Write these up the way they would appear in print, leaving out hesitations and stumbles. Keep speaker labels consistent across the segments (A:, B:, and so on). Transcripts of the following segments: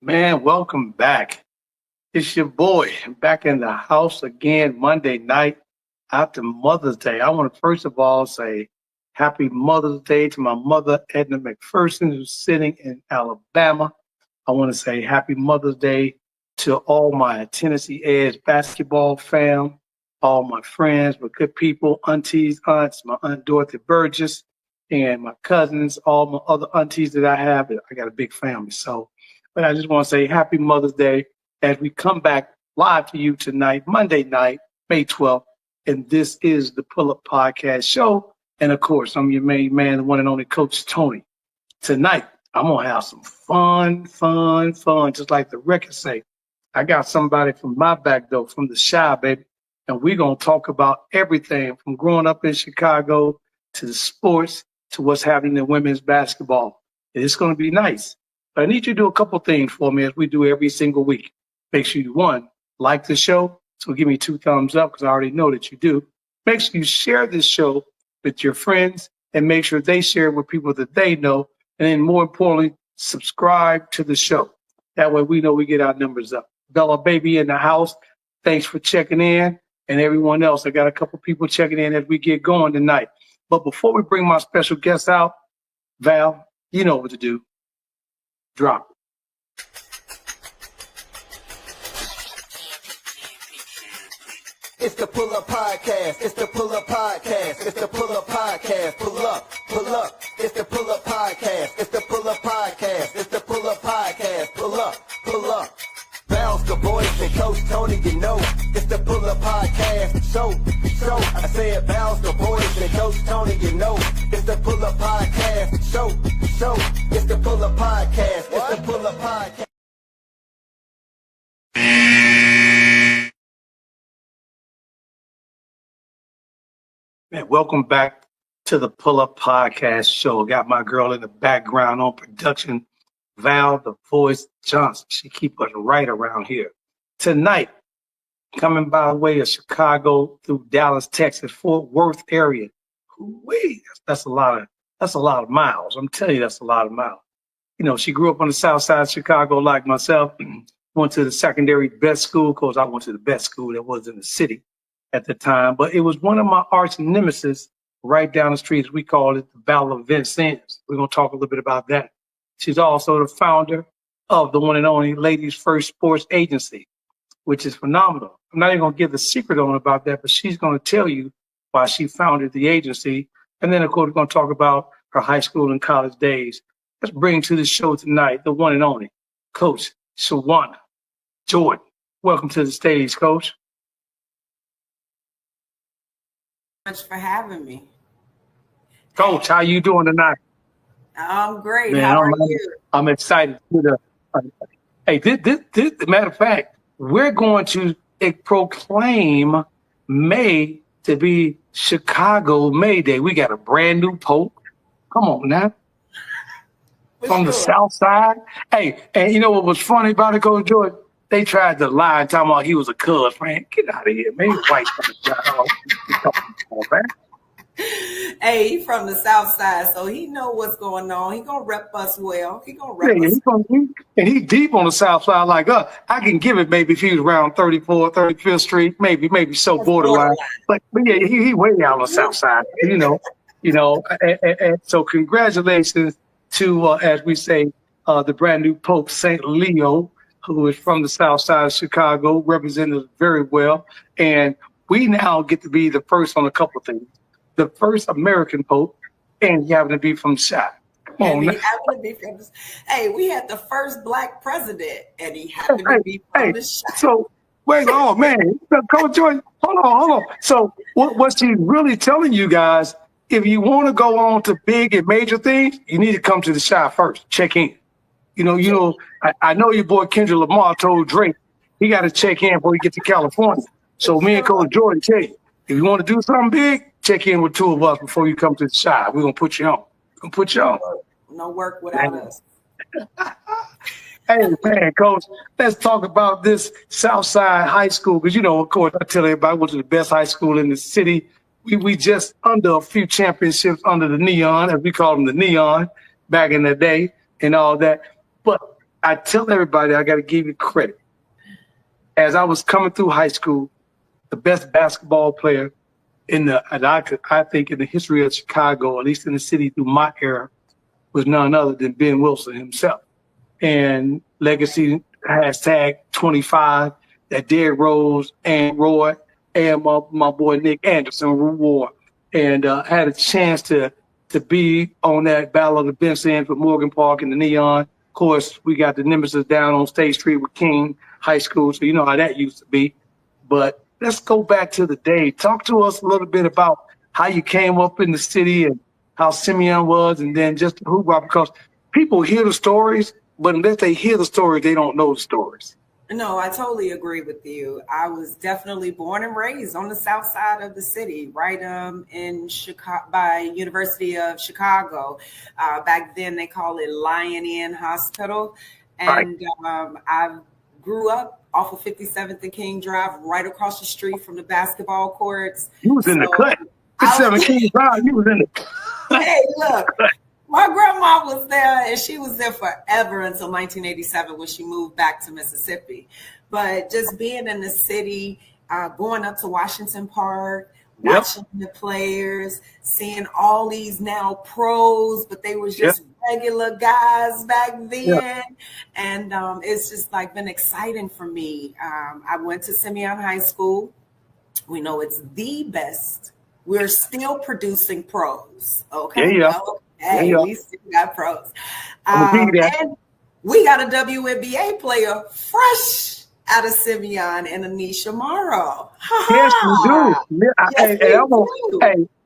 A: Man, welcome back. It's your boy back in the house again Monday night after Mother's Day. I want to first of all say happy Mother's Day to my mother, Edna McPherson, who's sitting in Alabama. I want to say happy Mother's Day to all my Tennessee Edge basketball fam, all my friends, my good people, aunties, aunts, my Aunt Dorothy Burgess, and my cousins, all my other aunties that I have. I got a big family. But I just want to say happy Mother's Day as we come back live to you tonight, Monday night, May 12th. And this is the Pull Up Podcast Show. And of course, I'm your main man, the one and only Coach Tony. Tonight, I'm going to have some fun, just like the record say. I got somebody from my back door, from the Chi, baby. And we're going to talk about everything from growing up in Chicago to the sports to what's happening in women's basketball. It's going to be nice. But I need you to do a couple things for me as we do every single week. Make sure you, one, like the show. So give me 2 thumbs up because I already know that you do. Make sure you share this show with your friends and make sure they share it with people that they know. And then more importantly, subscribe to the show. That way we know we get our numbers up. Bella Baby in the house, thanks for checking in. And everyone else, I got a couple people checking in as we get going tonight. But before we bring my special guest out, Val, you know what to do. Drop.
B: It's the Pull Up Podcast. It's the Pull Up Podcast. It's the Pull Up Podcast. Pull up, pull up. It's the Pull Up Podcast. It's the Pull Up Podcast. It's the Pull Up Podcast. Pull up, pull up. Bounce the voice and Coach Tony, you know. It's the Pull Up Podcast. Show. I said bounce the voice and Coach Tony, you know. It's the Pull Up Podcast. Show. It's the Pull Up Podcast. It's the Pull Up Podcast.
A: Man, welcome back to the Pull Up Podcast Show. Got my girl in the background on production, Val the Voice Johnson. She keep us right around here. Tonight, coming by way of Chicago through Dallas, Texas, Fort Worth area. Wait, that's a lot of miles. I'm telling you, that's a lot of miles. You know, she grew up on the south side of Chicago like myself. Went to the secondary best school, because I went to the best school that was in the city at the time. But it was one of my arch nemesis right down the street, as we call it, the Battle of Vincennes. We're going to talk a little bit about that. She's also the founder of the one and only Ladies First Sports Agency, which is phenomenal. I'm not even going to give the secret on about that, but she's going to tell you why she founded the agency. And then, of course, we're going to talk about her high school and college days. Let's bring to the show tonight the one and only Coach Shawana Jordan. Welcome to the stage, Coach.
C: Much for having me.
A: Coach, how you doing tonight?
C: I'm great.
A: Man,
C: How are you?
A: I'm excited. Hey, this, matter of fact, we're going to proclaim May to be Chicago May Day. We got a brand new Pope. Come on now. From the South Side. Hey, and you know what was funny about it, Coach Jordan? They tried to lie and talking about he was a Cubs fan. Get out of here, man. He's white. Man.
C: Hey, he from the South Side, so he know what's going on. He gonna rep us well. He gonna rep us.
A: And he deep on the South Side like us. I can give it maybe if he was around 34th, 35th Street, maybe so borderline. But yeah, he way out on the South Side, you know. And so congratulations to, as we say, the brand new Pope, St. Leo, who is from the South Side of Chicago, represented very well. And we now get to be the first on a couple of things. The first American Pope, and he happened to be from Chi. Come on, man.
C: Hey, we had the first Black president, and he happened to be from the Chi.
A: So, wait, oh, man. Coach Jordan, hold on. So, what she's really telling you guys, if you want to go on to big and major things, you need to come to the Chi first. Check in. I know your boy Kendrick Lamar told Drake he got to check in before he gets to California. So me and Coach Jordan tell you, if you want to do something big, check in with 2 of us before you come to the Chi. We're going to put you on.
C: No work without us.
A: Hey, man, Coach, let's talk about this Southside High School. Because, of course, I tell everybody I went to the best high school in the city. We just under a few championships under the Neon, as we call them the Neon, back in the day and all that. But I tell everybody I got to give you credit. As I was coming through high school, the best basketball player I think in the history of Chicago, at least in the city through my era, was none other than Ben Wilson himself. And legacy hashtag 25 that Derrick Rose and Roy and my boy Nick Anderson wore, and had a chance to be on that Battle of the Bench Ends with Morgan Park and the Neon. Of course, we got the Nemesis down on State Street with King High School, so you know how that used to be. But let's go back to the day. Talk to us a little bit about how you came up in the city and how Simeon was, and then just who, because people hear the stories, but unless they hear the stories, they don't know the stories.
C: No, I totally agree with you. I was definitely born and raised on the south side of the city, right in Chicago, by University of Chicago. Back then, they call it Lion Inn Hospital. And I grew up off of 57th and King Drive, right across the street from the basketball courts.
A: You was in the cut. 57th King Drive, you was in the cut.
C: Hey, look. My grandma was there, and she was there forever until 1987 when she moved back to Mississippi. But just being in the city, going up to Washington Park, watching the players, seeing all these now pros, but they were just regular guys back then. And it's just like been exciting for me. I went to Simeon High School. We know it's the best. We're still producing pros. Okay. Hey, we still got pros. And we got a WNBA player fresh out of Simeon and Anisha Morrow.
A: Yes, we do.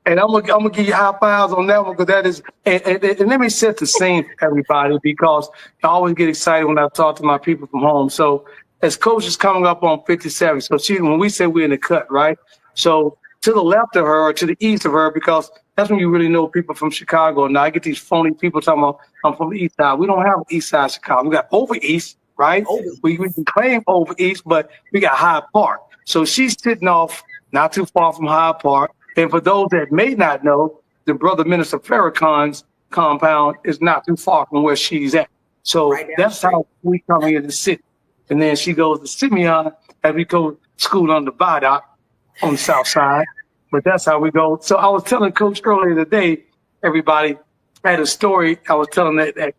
A: And I'm gonna give you high fives on that one, because that is, and let me set the scene for everybody, because I always get excited when I talk to my people from home. So as coach is coming up on 57, so when we say we're in the cut, right? So to the left of her or to the east of her, because that's when you really know people from Chicago. Now I get these phony people talking about I'm from the east side. We don't have east side Chicago. We got over east, right? We can claim over east, but we got Hyde Park. So she's sitting off not too far from Hyde Park. And for those that may not know, the Brother Minister Farrakhan's compound is not too far from where she's at. So that's how we come into the city. And then she goes to Simeon, and we go to school on the Viaduct on the south side. But that's how we go. So I was telling Coach earlier today, everybody, I had a story. I was telling that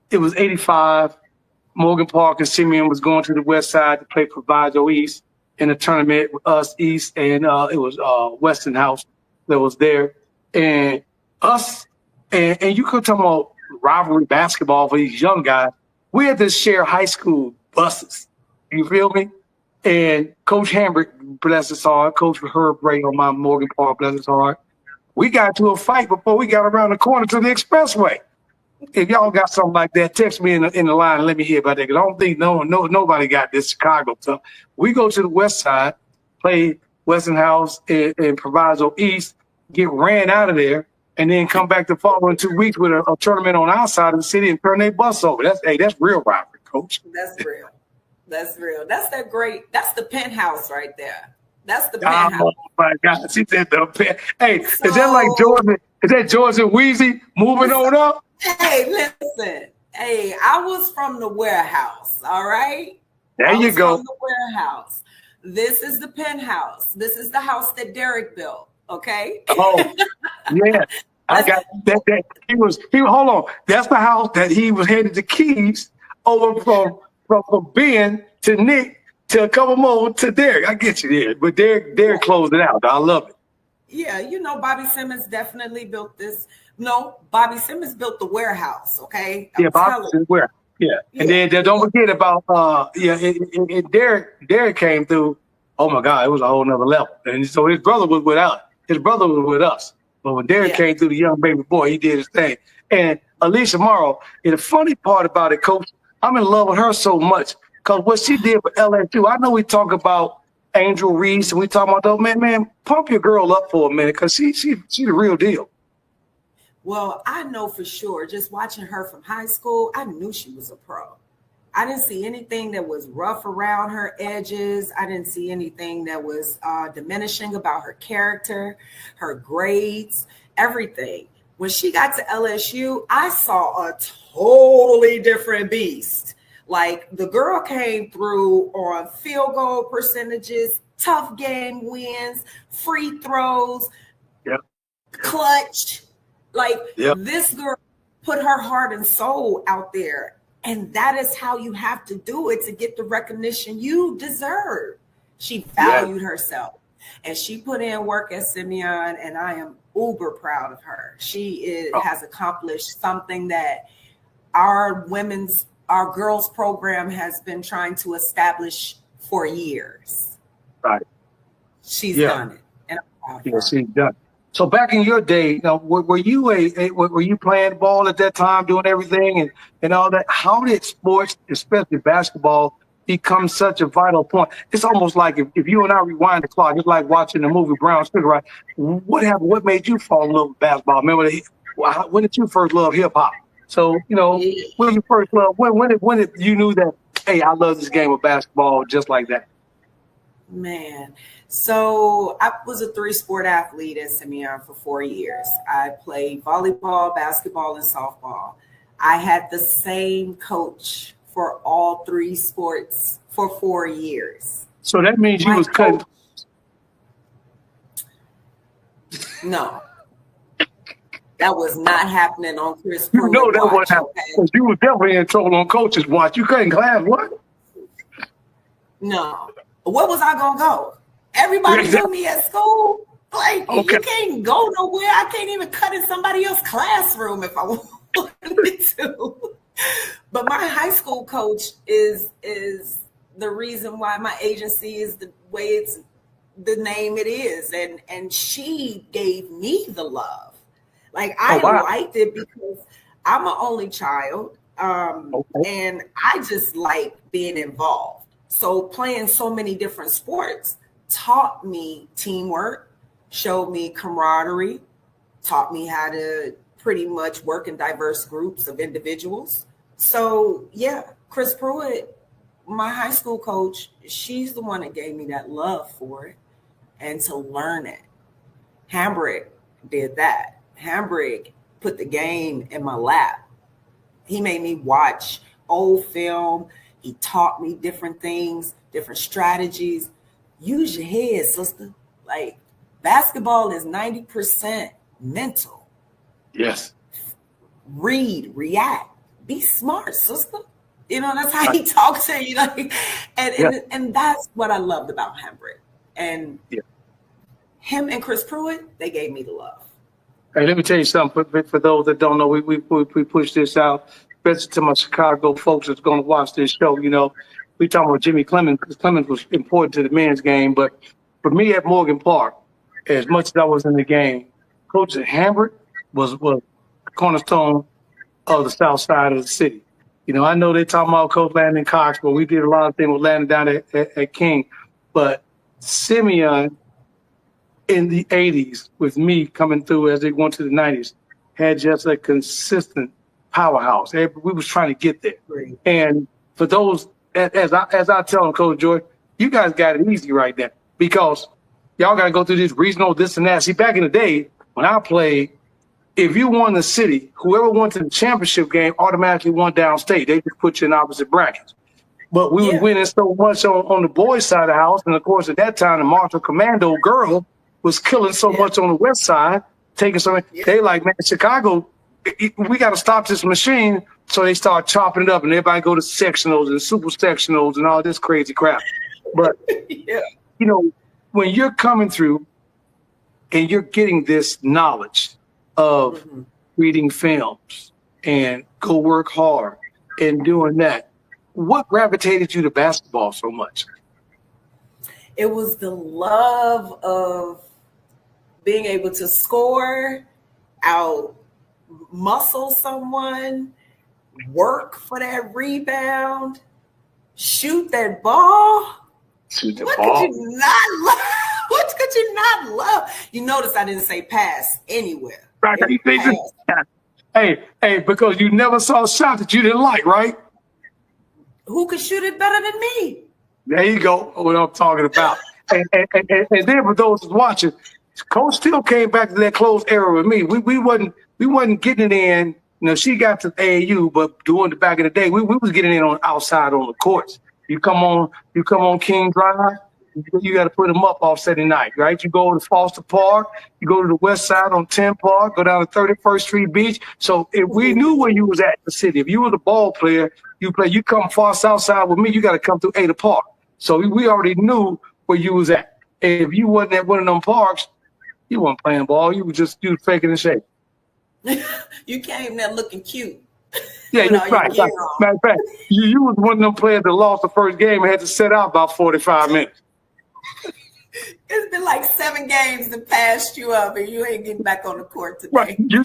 A: it was 85. Morgan Park and Simeon was going to the west side to play Proviso East in a tournament with us East, and it was Westinghouse that was there. And us, and you could talk about rivalry basketball for these young guys. We had to share high school buses. You feel me? And Coach Hambrick, bless his heart, Coach Herb Ray on my Morgan Park, bless his heart. We got to a fight before we got around the corner to the expressway. If y'all got something like that, text me in the line and let me hear about that, because I don't think nobody got this Chicago stuff. We go to the west side, play Westinghouse and Proviso East, get ran out of there, and then come back the following 2 weeks with a tournament on our side of the city and turn their bus over. That's real rivalry, Coach.
C: That's real. That's real. That's the penthouse right there. That's the penthouse.
A: Oh my God. She said the penthouse. Hey, is that like Jordan? Is that George and Wheezy moving on up?
C: Hey, listen. Hey, I was from the warehouse. All right.
A: There you go.
C: From the warehouse. This is the penthouse. This is the house that Derrick built. Okay.
A: Oh, yeah. I got that. He was hold on. That's the house that he was headed to Keys over from Ben to Nick to a couple more to Derrick. I get you there, but Derrick closed it out. I love it.
C: Yeah, Bobby Simmons definitely built this. No, Bobby Simmons built the warehouse. Okay.
A: Bobby Simmons warehouse. Yeah, and then don't forget about and Derrick came through. Oh my God, it was a whole nother level. And so his brother was with us. But when Derrick came through, the young baby boy, he did his thing. And Anisha Morrow, and the funny part about it, Coach, I'm in love with her so much because what she did for LSU. I know we talk about Angel Reese and we talk about those man, pump your girl up for a minute because she the real deal.
C: Well, I know for sure, just watching her from high school, I knew she was a pro. I didn't see anything that was rough around her edges. I didn't see anything that was diminishing about her character, her grades, everything. When she got to LSU, I saw a totally different beast. Like the girl came through on field goal percentages, tough game wins, free throws,
A: Yep.
C: clutch. Like
A: Yep.
C: this girl put her heart and soul out there. And that is how you have to do it to get the recognition you deserve. She valued herself and she put in work at Simeon, and I am uber proud of her. She has accomplished something that our girls program has been trying to establish for years.
A: Right.
C: She's done it. And I'm proud of her.
A: She's done it. So back in your day, were you playing ball at that time, doing everything and all that? How did sports, especially basketball, become such a vital point? It's almost like if you and I rewind the clock, it's like watching the movie Brown Sugar, right? What happened? What made you fall in love with basketball? Remember, when did you first love hip hop? So when you first love, when did you knew that? Hey, I love this game of basketball just like that.
C: Man, so I was a 3-sport athlete at Simeon for 4 years. I played volleyball, basketball, and softball. I had the same coach for all 3 sports for 4 years.
A: So that means you was cutting.
C: No, that was not happening on Chris Pruitt.
A: You know that
C: watch,
A: wasn't happening.
C: okay?
A: You was definitely in trouble on coach's watch. You couldn't class what?
C: No. Where was I gonna go? Everybody knew me at school. Like you can't go nowhere. I can't even cut in somebody else's classroom if I wanted to. But my high school coach is the reason why my agency is the way it's the name it is, and she gave me the love. Like I liked it because I'm an only child, and I just like being involved. So playing so many different sports taught me teamwork, showed me camaraderie, taught me how to pretty much work in diverse groups of individuals. So yeah, Chris Pruitt, my high school coach, she's the one that gave me that love for it and to learn it. Hambrick did that. Hambrick put the game in my lap. He made me watch old film. He taught me different things, different strategies. Use your head, sister. Like basketball is 90% mental.
A: Yes.
C: Read, react, be smart, sister. That's how he talks to you. Like, and that's what I loved about Hambrick. And him and Chris Pruitt, they gave me the love.
A: Hey, let me tell you something. For those that don't know, we push this out, especially to my Chicago folks that's going to watch this show. We talking about Jimmy Clemens, because Clemens was important to the men's game. But for me at Morgan Park, as much as I was in the game, Coach Hambrick was a cornerstone of the south side of the city. I know they talking about Coach Landon Cox, but we did a lot of things with Landon down at King. But Simeon in the 80s, with me coming through as they went to the 90s, had just a consistent powerhouse. We was trying to get there.
C: Right.
A: And for those, as I tell them, Coach George, you guys got it easy right now because y'all got to go through this regional, this and that. See, back in the day when I played, if you won the city, whoever went to the championship game automatically won downstate. They just put you in opposite brackets. But we were winning so much on the boys' side of the house. And, of course, at that time, the Marshall Commando girl was killing so much on the west side, taking so many. They like, man, Chicago, we got to stop this machine. So they start chopping it up, and everybody go to sectionals and super sectionals and all this crazy crap. But, when you're coming through and you're getting this knowledge of reading films and go work hard and doing that, what gravitated you to basketball so much?
C: It was the love of being able to score, out muscle someone, work for that rebound, shoot that ball.
A: Shoot the
C: What
A: ball.
C: could you not love? What could you not love? You notice I didn't say pass anywhere.
A: Right. Hey, because you never saw a shot that you didn't like, right?
C: Who could shoot it better than me?
A: There you go. What I'm talking about. and then for those watching, Coach still came back to that close era with me. We wasn't getting it in You know, she got to AAU, but during the back of the day, we was getting in on outside on the courts. You come on King Drive, you got to put them up off Saturday night, right? You go to Foster Park, you go to the west side on 10 Park, go down to 31st Street Beach. So if we knew where you was at in the city, if you was a ball player, you come far south side with me, you got to come through Ada Park. So we already knew where you was at. If you wasn't at one of them parks, you weren't playing ball. You was faking and shaking.
C: You came there looking cute.
A: Yeah, you're right. Matter of fact, you was one of them players that lost the first game and had to sit out about 45 minutes.
C: It's been like 7 games that passed you up, and you ain't getting back on the court today.
A: Right. You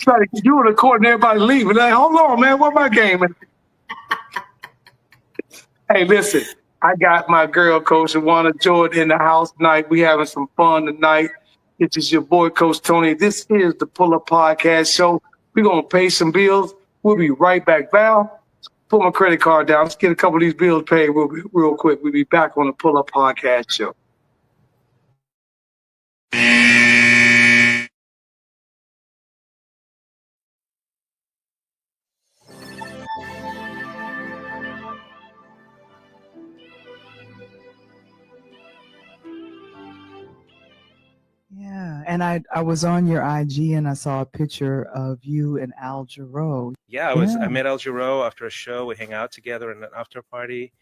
A: on the court and everybody leaving. Like, hold on, man, where my game? Hey, listen, I got my girl, Coach Shawana Jordan, in the house tonight. We having some fun tonight. It is your boy, Coach Tony. This is the Pull Up Podcast Show. We're going to pay some bills. We'll be right back. Val, put my credit card down. Let's get a couple of these bills paid real quick. We'll be back on the Pull Up Podcast Show.
D: Yeah, and I was on your IG and I saw a picture of you and Al Jarreau.
E: Yeah, I met Al Jarreau after a show. We hang out together in an after party.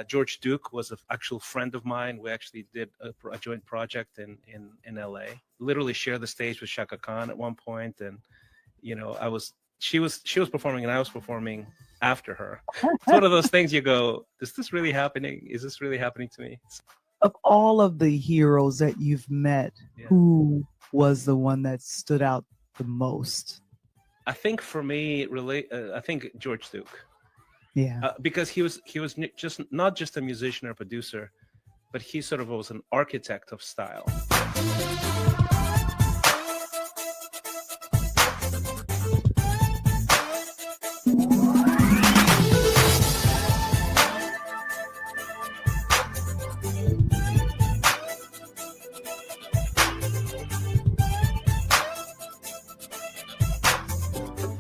E: George Duke was an actual friend of mine. We actually did a joint project in LA. Literally shared the stage with Shaka Khan at one point, and you know, she was performing and I was performing after her. It's one of those things you go, is this really happening? Is this really happening to me?
D: Of all of the heroes that you've met, who was the one that stood out the most?
E: I think for me, I think George Duke.
D: Yeah,
E: because he was just not just a musician or producer, but he sort of was an architect of style.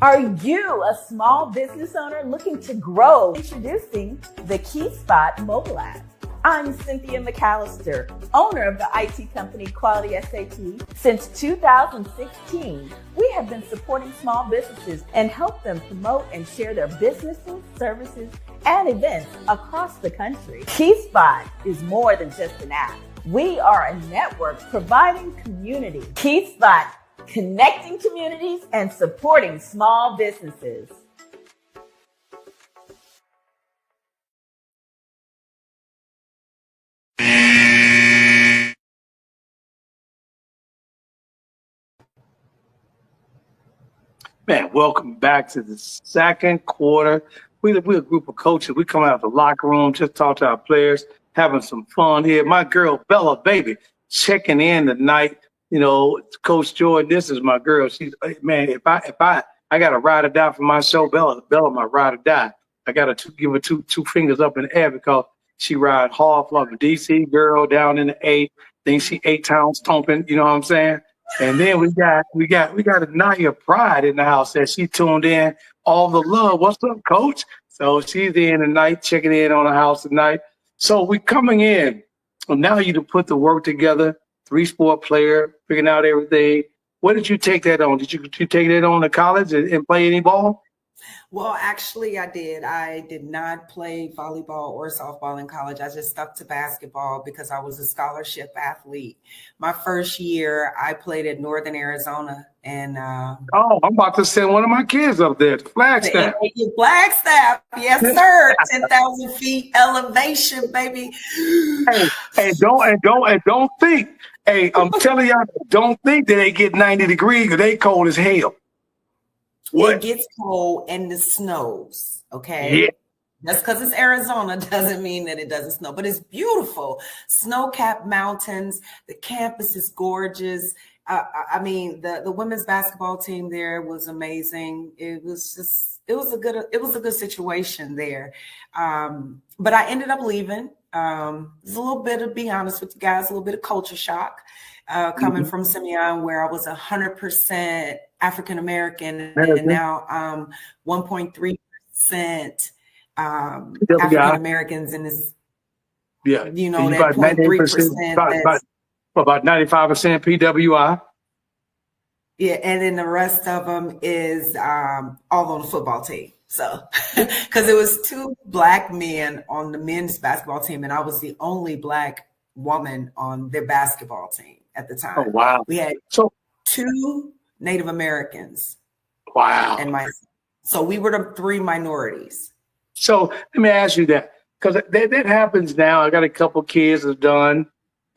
F: Are you a small business owner looking to grow? Introducing the KeySpot mobile app. I'm Cynthia McAllister, owner of the IT company Quality SAT. Since 2016, we have been supporting small businesses and help them promote and share their businesses, services, and events across the country. KeySpot is more than just an app. We are a network providing community. KeySpot, connecting communities and supporting small businesses.
A: Man, welcome back to the second quarter. We're a group of coaches. We come out of the locker room, just talk to our players, having some fun here. My girl, Bella, baby, checking in tonight. You know, Coach Jordan, this is my girl. She's, man, if I got to ride or die for my show, Bella, my ride or die. I got to give her two fingers up in the air because she ride hard for the DC girl down in the A. Then she 8-town stomping, you know what I'm saying? And then we got Anaya Pride in the house that she tuned in. All the love. What's up, Coach? So she's in tonight, checking in on the house tonight. So we coming in. Well, now you to put the work together. 3-sport player, figuring out everything. What did you take that on? Did you take that on to college and play any ball?
C: Well, actually, I did. I did not play volleyball or softball in college. I just stuck to basketball because I was a scholarship athlete. My first year, I played at Northern Arizona. And I'm
A: about to send one of my kids up there to Flagstaff.
C: Flagstaff, yes, sir. 10,000 feet elevation, baby.
A: Hey, don't think. Hey, I'm telling y'all, don't think that they get 90 degrees because they cold as hell. What?
C: It gets cold and the snows, okay?
A: Yeah.
C: Just because it's Arizona doesn't mean that it doesn't snow, but it's beautiful. Snow-capped mountains. The campus is gorgeous. I mean, the women's basketball team there was amazing. It was a good situation there. But I ended up leaving. There's a little bit, to be honest with you guys, a little bit of culture shock coming from Simeon, where I was 100% African American, and
A: American.
C: now 1.3%
A: PWI.
C: African Americans in this.
A: Yeah.
C: You know,
A: And
C: that
A: about
C: 0.3%
A: about 95% PWI.
C: Yeah, and then the rest of them is all on the football team. So, because it was 2 Black men on the men's basketball team, and I was the only Black woman on their basketball team at the time.
A: Oh, wow.
C: We had
A: So,
C: 2 Native Americans
A: wow.
C: and myself. So we were the 3 minorities.
A: So let me ask you that, because that happens now. I got a couple kids that's done.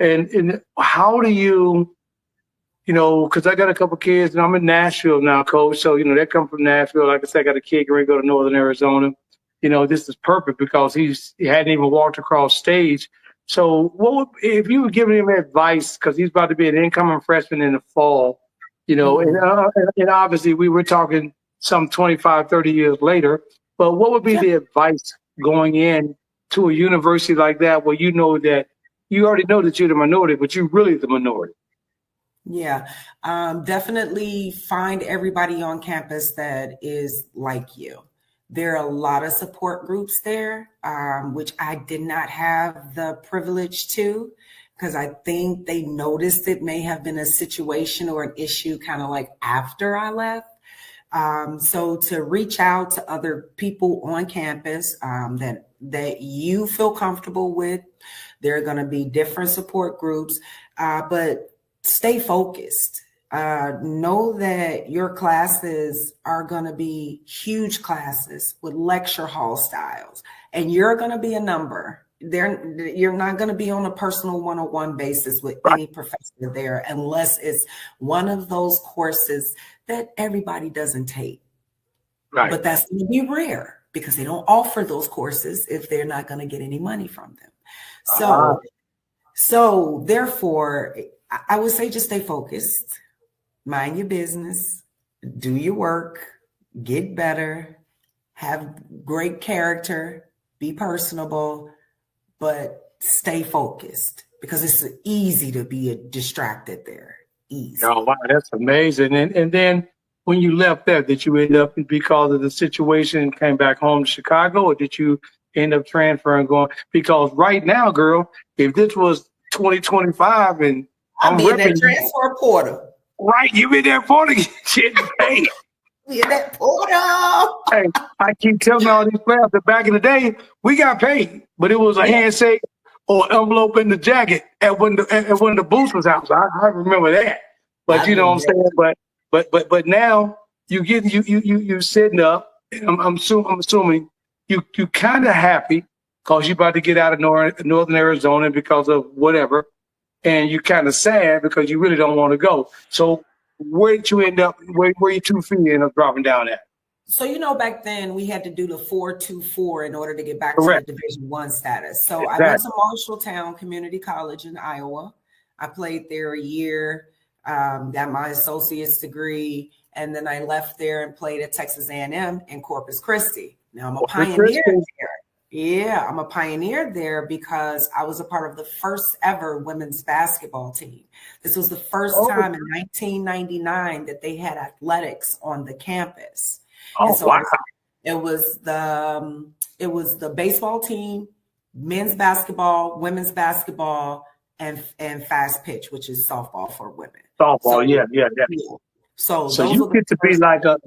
A: And how do you, because I got a couple kids and I'm in Nashville now, Coach. So, they come from Nashville. Like I said, I got a kid going to go to Northern Arizona. This is perfect because he hadn't even walked across stage. So if you were giving him advice, because he's about to be an incoming freshman in the fall, and obviously we were talking some 25, 30 years later, but what would be the advice going in to a university like that where that you already know that you're the minority, but you're really the minority?
C: Yeah, definitely find everybody on campus that is like you. There are a lot of support groups there, which I did not have the privilege to, because I think they noticed it may have been a situation or an issue kind of like after I left. So to reach out to other people on campus that you feel comfortable with, there are going to be different support groups, but stay focused. Know that your classes are going to be huge classes with lecture hall styles, and you're going to be a number. You're not going to be on a personal one-on-one basis with any professor there unless it's one of those courses that everybody doesn't take.
A: Right.
C: But that's going to be rare because they don't offer those courses if they're not going to get any money from them. So therefore, I would say just stay focused, mind your business, do your work, get better, have great character, be personable, but stay focused because it's easy to be distracted there. Easy.
A: Oh, wow, that's amazing. And then when you left there, did you end up, because of the situation, came back home to Chicago, or did you end up transferring, going? Because right now, girl, if this was 2025 and
C: I'm in that
A: ripping,
C: transfer portal.
A: right, you in that portal getting paid.
C: In that portal.
A: Hey, I keep telling all these players that back in the day, we got paid, but it was a handshake or envelope in the jacket at when the booth was out. So I remember that. But you know what I'm saying? But now you sitting up. I'm assuming you kind of happy because you're about to get out of Northern Arizona because of whatever, and you're kind of sad because you really don't want to go. So where did you end up? Where your 2 feet end up dropping down at?
C: So, back then we had to do the 4-2-4 in order to get back
A: Correct.
C: to the Division I status. So
A: Exactly.
C: I went to Marshalltown Community College in Iowa. I played there a year, got my associate's degree, and then I left there and played at Texas A&M in Corpus Christi. Now I'm a pioneer there. Yeah, I'm a pioneer there because I was a part of the first ever women's basketball team. This was the first time in 1999 that they had athletics on the campus.
A: Oh,
C: and so
A: wow.
C: It was the baseball team, men's basketball, women's basketball, and fast pitch, which is softball for women.
A: Softball,
C: So-
A: yeah.
C: So
A: So
C: those
A: you
C: are the
A: get to be
C: first-
A: like a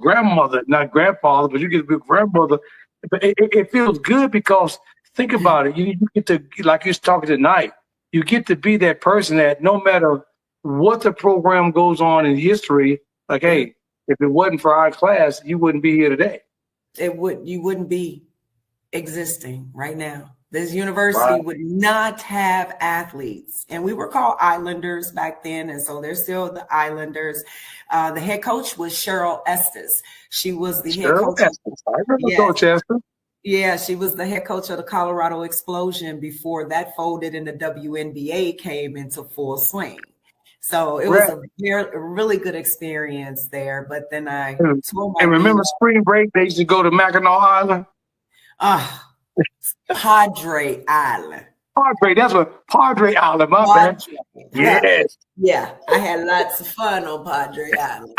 A: grandmother, not grandfather, but you get to be a grandmother. But it feels good because think about it. You get to, like you're talking tonight, you get to be that person that no matter what the program goes on in history, like, hey, if it wasn't for our class, you wouldn't be here today.
C: you wouldn't be existing right now. This university would not have athletes. And we were called Islanders back then. And so they're still the Islanders. The head coach was Cheryl Estes. She was the head coach.
A: I remember
C: Yes.
A: Coach Esther.
C: Yeah, she was the head coach of the Colorado Explosion before that folded and the WNBA came into full swing. So it was a really good experience there. But then I told my
A: And remember spring break, they used to go to Mackinac Island.
C: Padre Island.
A: Padre. That's what Padre Island, my bad.
C: Padre.
A: Yes.
C: Yeah, I had lots of fun on Padre Island.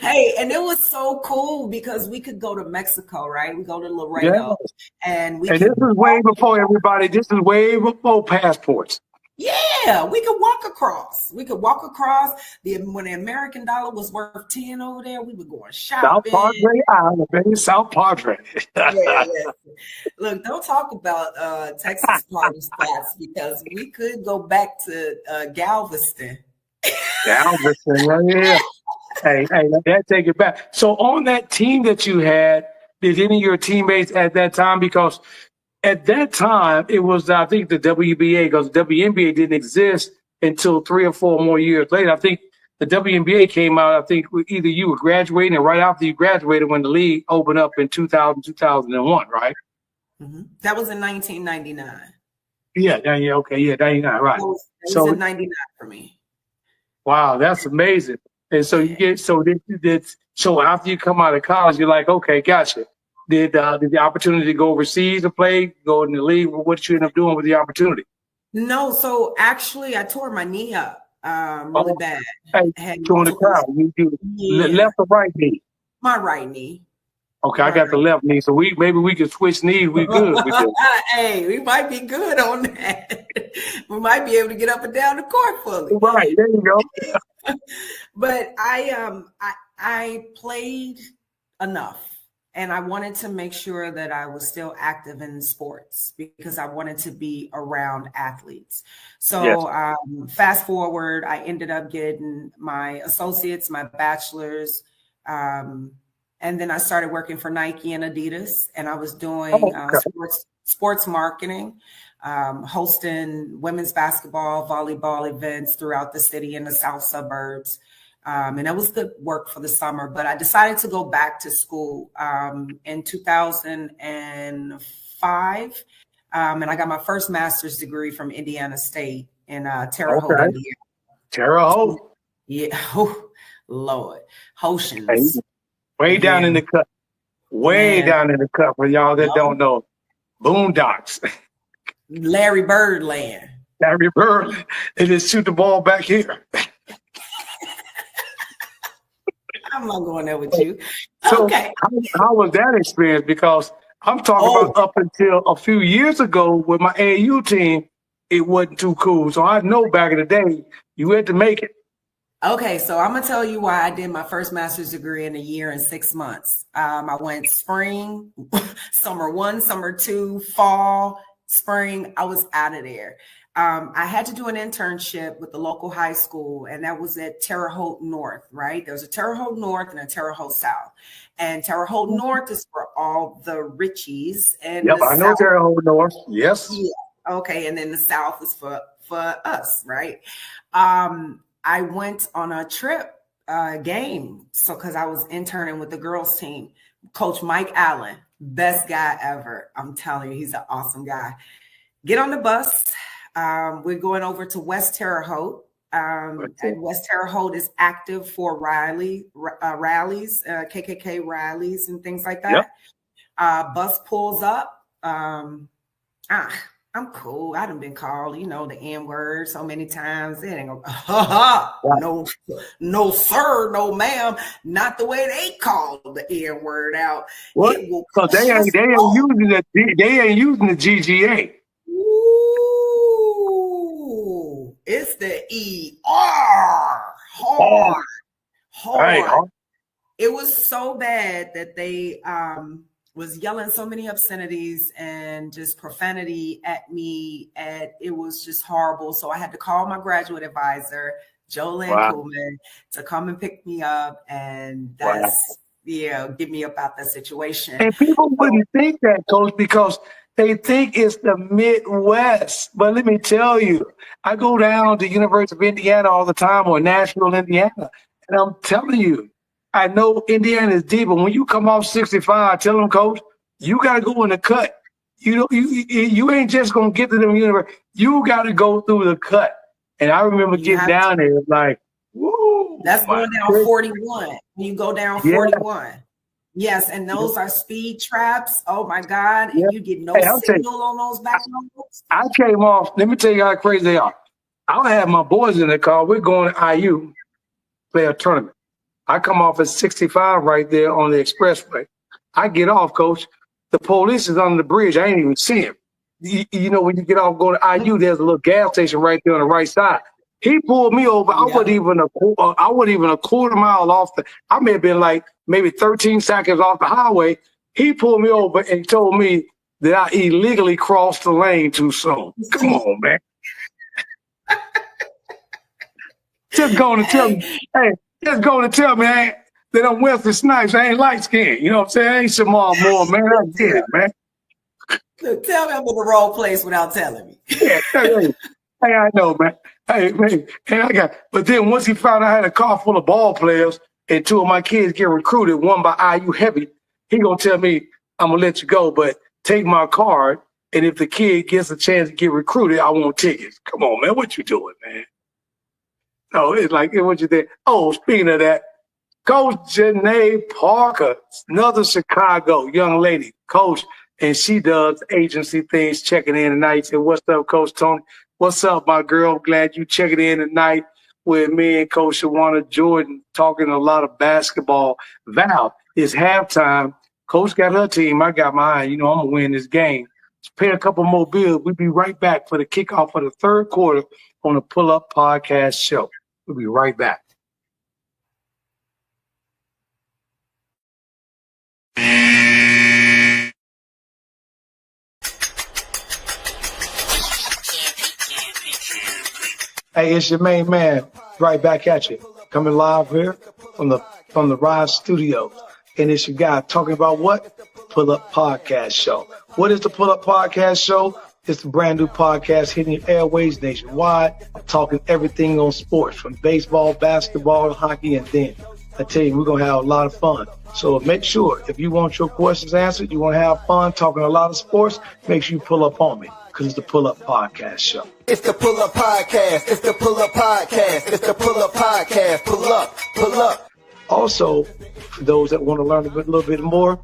C: Hey, and it was so cool because we could go to Mexico, right? We go to Laredo, and we
A: And
C: could
A: this is way before everybody. This is way before passports.
C: yeah, we could walk across. We could walk across. When the American dollar was worth 10 over there, we were going
A: South
C: shopping.
A: Padre Island, baby. South Padre.
C: Yeah. Look, don't talk about Texas party spots because we could go back to Galveston.
A: Galveston, right here. Hey, that take it back. So on that team that you had, did any of your teammates at that time? Because at that time, it was, I think, the WBA, because WNBA didn't exist until 3 or 4 more years later. I think the WNBA came out, I think, either you were graduating or right after you graduated when the league opened up in 2000, 2001, right?
C: Mm-hmm. That was in 1999.
A: Yeah, okay, yeah, 99, right.
C: That was
A: So
C: in 99 for me.
A: wow, that's amazing. And so you get so after you come out of college, you're like, okay, gotcha. Did the opportunity to go overseas and play, go in the league? What did you end up doing with the opportunity?
C: No, so actually, I tore my knee up really bad.
A: Hey,
C: Had
A: join the
C: multiple-
A: crowd. You do
C: Yeah.
A: left or right knee?
C: My right knee.
A: Okay, I got the left knee, so maybe we can switch knees. We good. We good.
C: Hey, we might be good on that. We might be able to get up and down the court fully.
A: Right there, you go.
C: But I played enough. And I wanted to make sure that I was still active in sports because I wanted to be around athletes. So
A: Yes.
C: Fast forward, I ended up getting my associates, my bachelor's, and then I started working for Nike and Adidas, and I was doing sports marketing, hosting women's basketball, volleyball events throughout the city in the south suburbs. And that was good work for the summer, but I decided to go back to school in 2005. And I got my first master's degree from Indiana State in Terre Haute, Indiana.
A: Terre Haute.
C: Yeah. Oh, Lord. Hoshians.
A: Hey, way down in the cut. Way down in the cut for y'all that don't know. Boondocks.
C: Larry Bird land.
A: Larry Bird. They just shoot the ball back here.
C: I'm not going there with you.
A: So
C: Okay.
A: how was that experience? Because I'm talking about up until a few years ago with my AAU team, it wasn't too cool. So I know back in the day, you had to make it.
C: Okay, so I'm gonna tell you why I did my first master's degree in a year and 6 months. I went spring, summer 1, summer 2, fall, spring. I was out of there. I had to do an internship with the local high school, and that was at Terre Haute North, right? There's a Terre Haute North and a Terre Haute South. And Terre Haute North is for all the richies. And
A: Yep, I know
C: South,
A: Terre Haute North. Yes.
C: yeah, okay, and then the South is for us, right? I went on a trip game, so because I was interning with the girls team. Coach Mike Allen, best guy ever. I'm telling you, he's an awesome guy. Get on the bus. We're going over to West Terre Haute. And West Terre Haute is active for rallies, KKK rallies and things like that. Yep. Bus pulls up. I'm cool. I done been called, the N word so many times. It ain't gonna, no, sir, no, ma'am. Not the way they call the N word out.
A: What? So they ain't using the GGA.
C: Ooh, it's the ER. Hard.
A: Right.
C: It was so bad that they was yelling so many obscenities and just profanity at me, and it was just horrible. So I had to call my graduate advisor, Jolene Kuhlman, to come and pick me up, and get me up out that situation.
A: And people wouldn't think that, Coach, because they think it's the Midwest. But let me tell you, I go down to University of Indiana all the time, or Nashville, Indiana, and I'm telling you, I know Indiana is deep, but when you come off 65, tell them, Coach, you got to go in the cut. You ain't just going to get to them university. You got to go through the cut. And I remember getting down there, like, woo.
C: That's going down 41. You go down 41. Yes, and those are speed traps. Oh my God.
A: Yeah.
C: And you get no
A: Hey, I'll tell you,
C: signal on those back roads.
A: I came off. Let me tell you how crazy they are. I'll have my boys in the car. We're going to IU play a tournament. I come off at 65 right there on the expressway. I get off, coach. The police is under the bridge. I ain't even see him. You know, when you get off going to IU, there's a little gas station right there on the right side. He pulled me over. I wasn't even a quarter mile off the. I may have been like maybe 13 seconds off the highway. He pulled me over and told me that I illegally crossed the lane too soon. Come on, man. Just going to tell me, hey, just going to tell me that I'm Wesley Snipes. I ain't light skinned. You know what I'm saying? I ain't Shamar Moore, man. I get it, man.
C: Tell me I'm in the wrong place without telling me.
A: Yeah, hey, I know, man. Hey, man. And but then once he found out I had a car full of ball players and two of my kids get recruited, one by IU Heavy, he gonna tell me I'm gonna let you go, but take my card. And if the kid gets a chance to get recruited, I want tickets. Come on, man. What you doing, man? No, it's like, what you think? Oh, speaking of that, Coach Janae Parker, another Chicago young lady, coach, and she does agency things, checking in tonight. Said, what's up, Coach Tony? What's up, my girl? Glad you checking in tonight with me and Coach Shawana Jordan talking a lot of basketball. Val, it's halftime. Coach got her team. I got mine. You know, I'm going to win this game. Let's pay a couple more bills. We'll be right back for the kickoff of the third quarter on the Pull Up Podcast Show. We'll be right back. Hey, it's your main man, right back at you. Coming live here from the Rise Studios. And it's your guy talking about what? Pull Up Podcast Show. What is the Pull Up Podcast Show? It's a brand new podcast hitting your airways nationwide, talking everything on sports, from baseball, basketball, hockey, and then I tell you, we're going to have a lot of fun. So make sure, if you want your questions answered, you want to have fun talking a lot of sports, make sure you pull up on me, because it's the Pull Up Podcast Show.
B: It's the Pull Up Podcast. It's the Pull Up Podcast. It's the Pull Up Podcast. Pull up, pull up.
A: Also, for those that want to learn a little bit more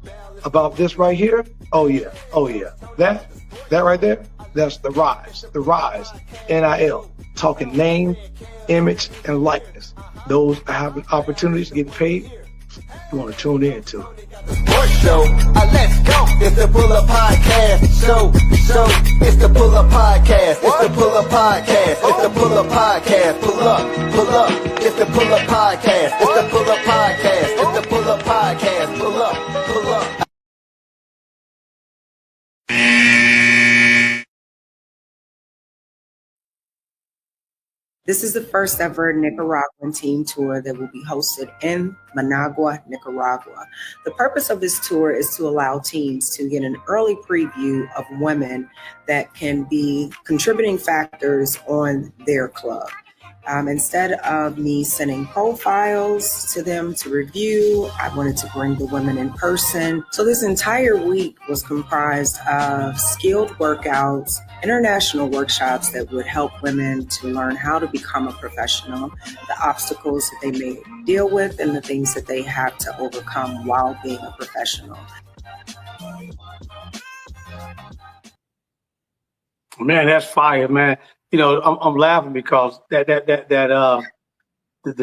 A: about this right here, oh yeah. That right there, that's the Rise, NIL, talking name, image, and likeness. Those having opportunities to get paid, you want to tune in to it.
B: Sports show, let's go. It's the Pull Up Podcast show. It's the Pull Up Podcast. It's the Pull Up Podcast. It's the Pull Up Podcast. Pull up. It's the Pull Up Podcast. It's the Pull Up Podcast. It's the Pull Up Podcast. Pull up.
C: This is the first ever Nicaraguan team tour that will be hosted in Managua, Nicaragua. The purpose of this tour is to allow teams to get an early preview of women that can be contributing factors on their club. Instead of me sending profiles to them to review, I wanted to bring the women in person. So this entire week was comprised of skilled workouts, international workshops that would help women to learn how to become a professional, the obstacles that they may deal with, and the things that they have to overcome while being a professional.
A: Man, that's fire, man. You know, I'm laughing because the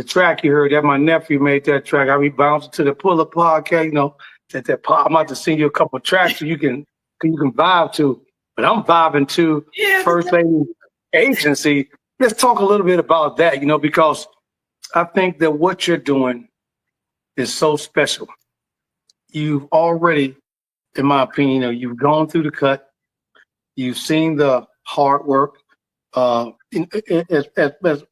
A: track you heard, that my nephew made that track. I be bouncing to the Pull Up Podcast, you know, I'm about to send you a couple of tracks so you can vibe to. But I'm vibing to First Lady Agency. Let's talk a little bit about that, you know, because I think that what you're doing is so special. You've already, in my opinion, you know, you've gone through the cut. You've seen the hard work. As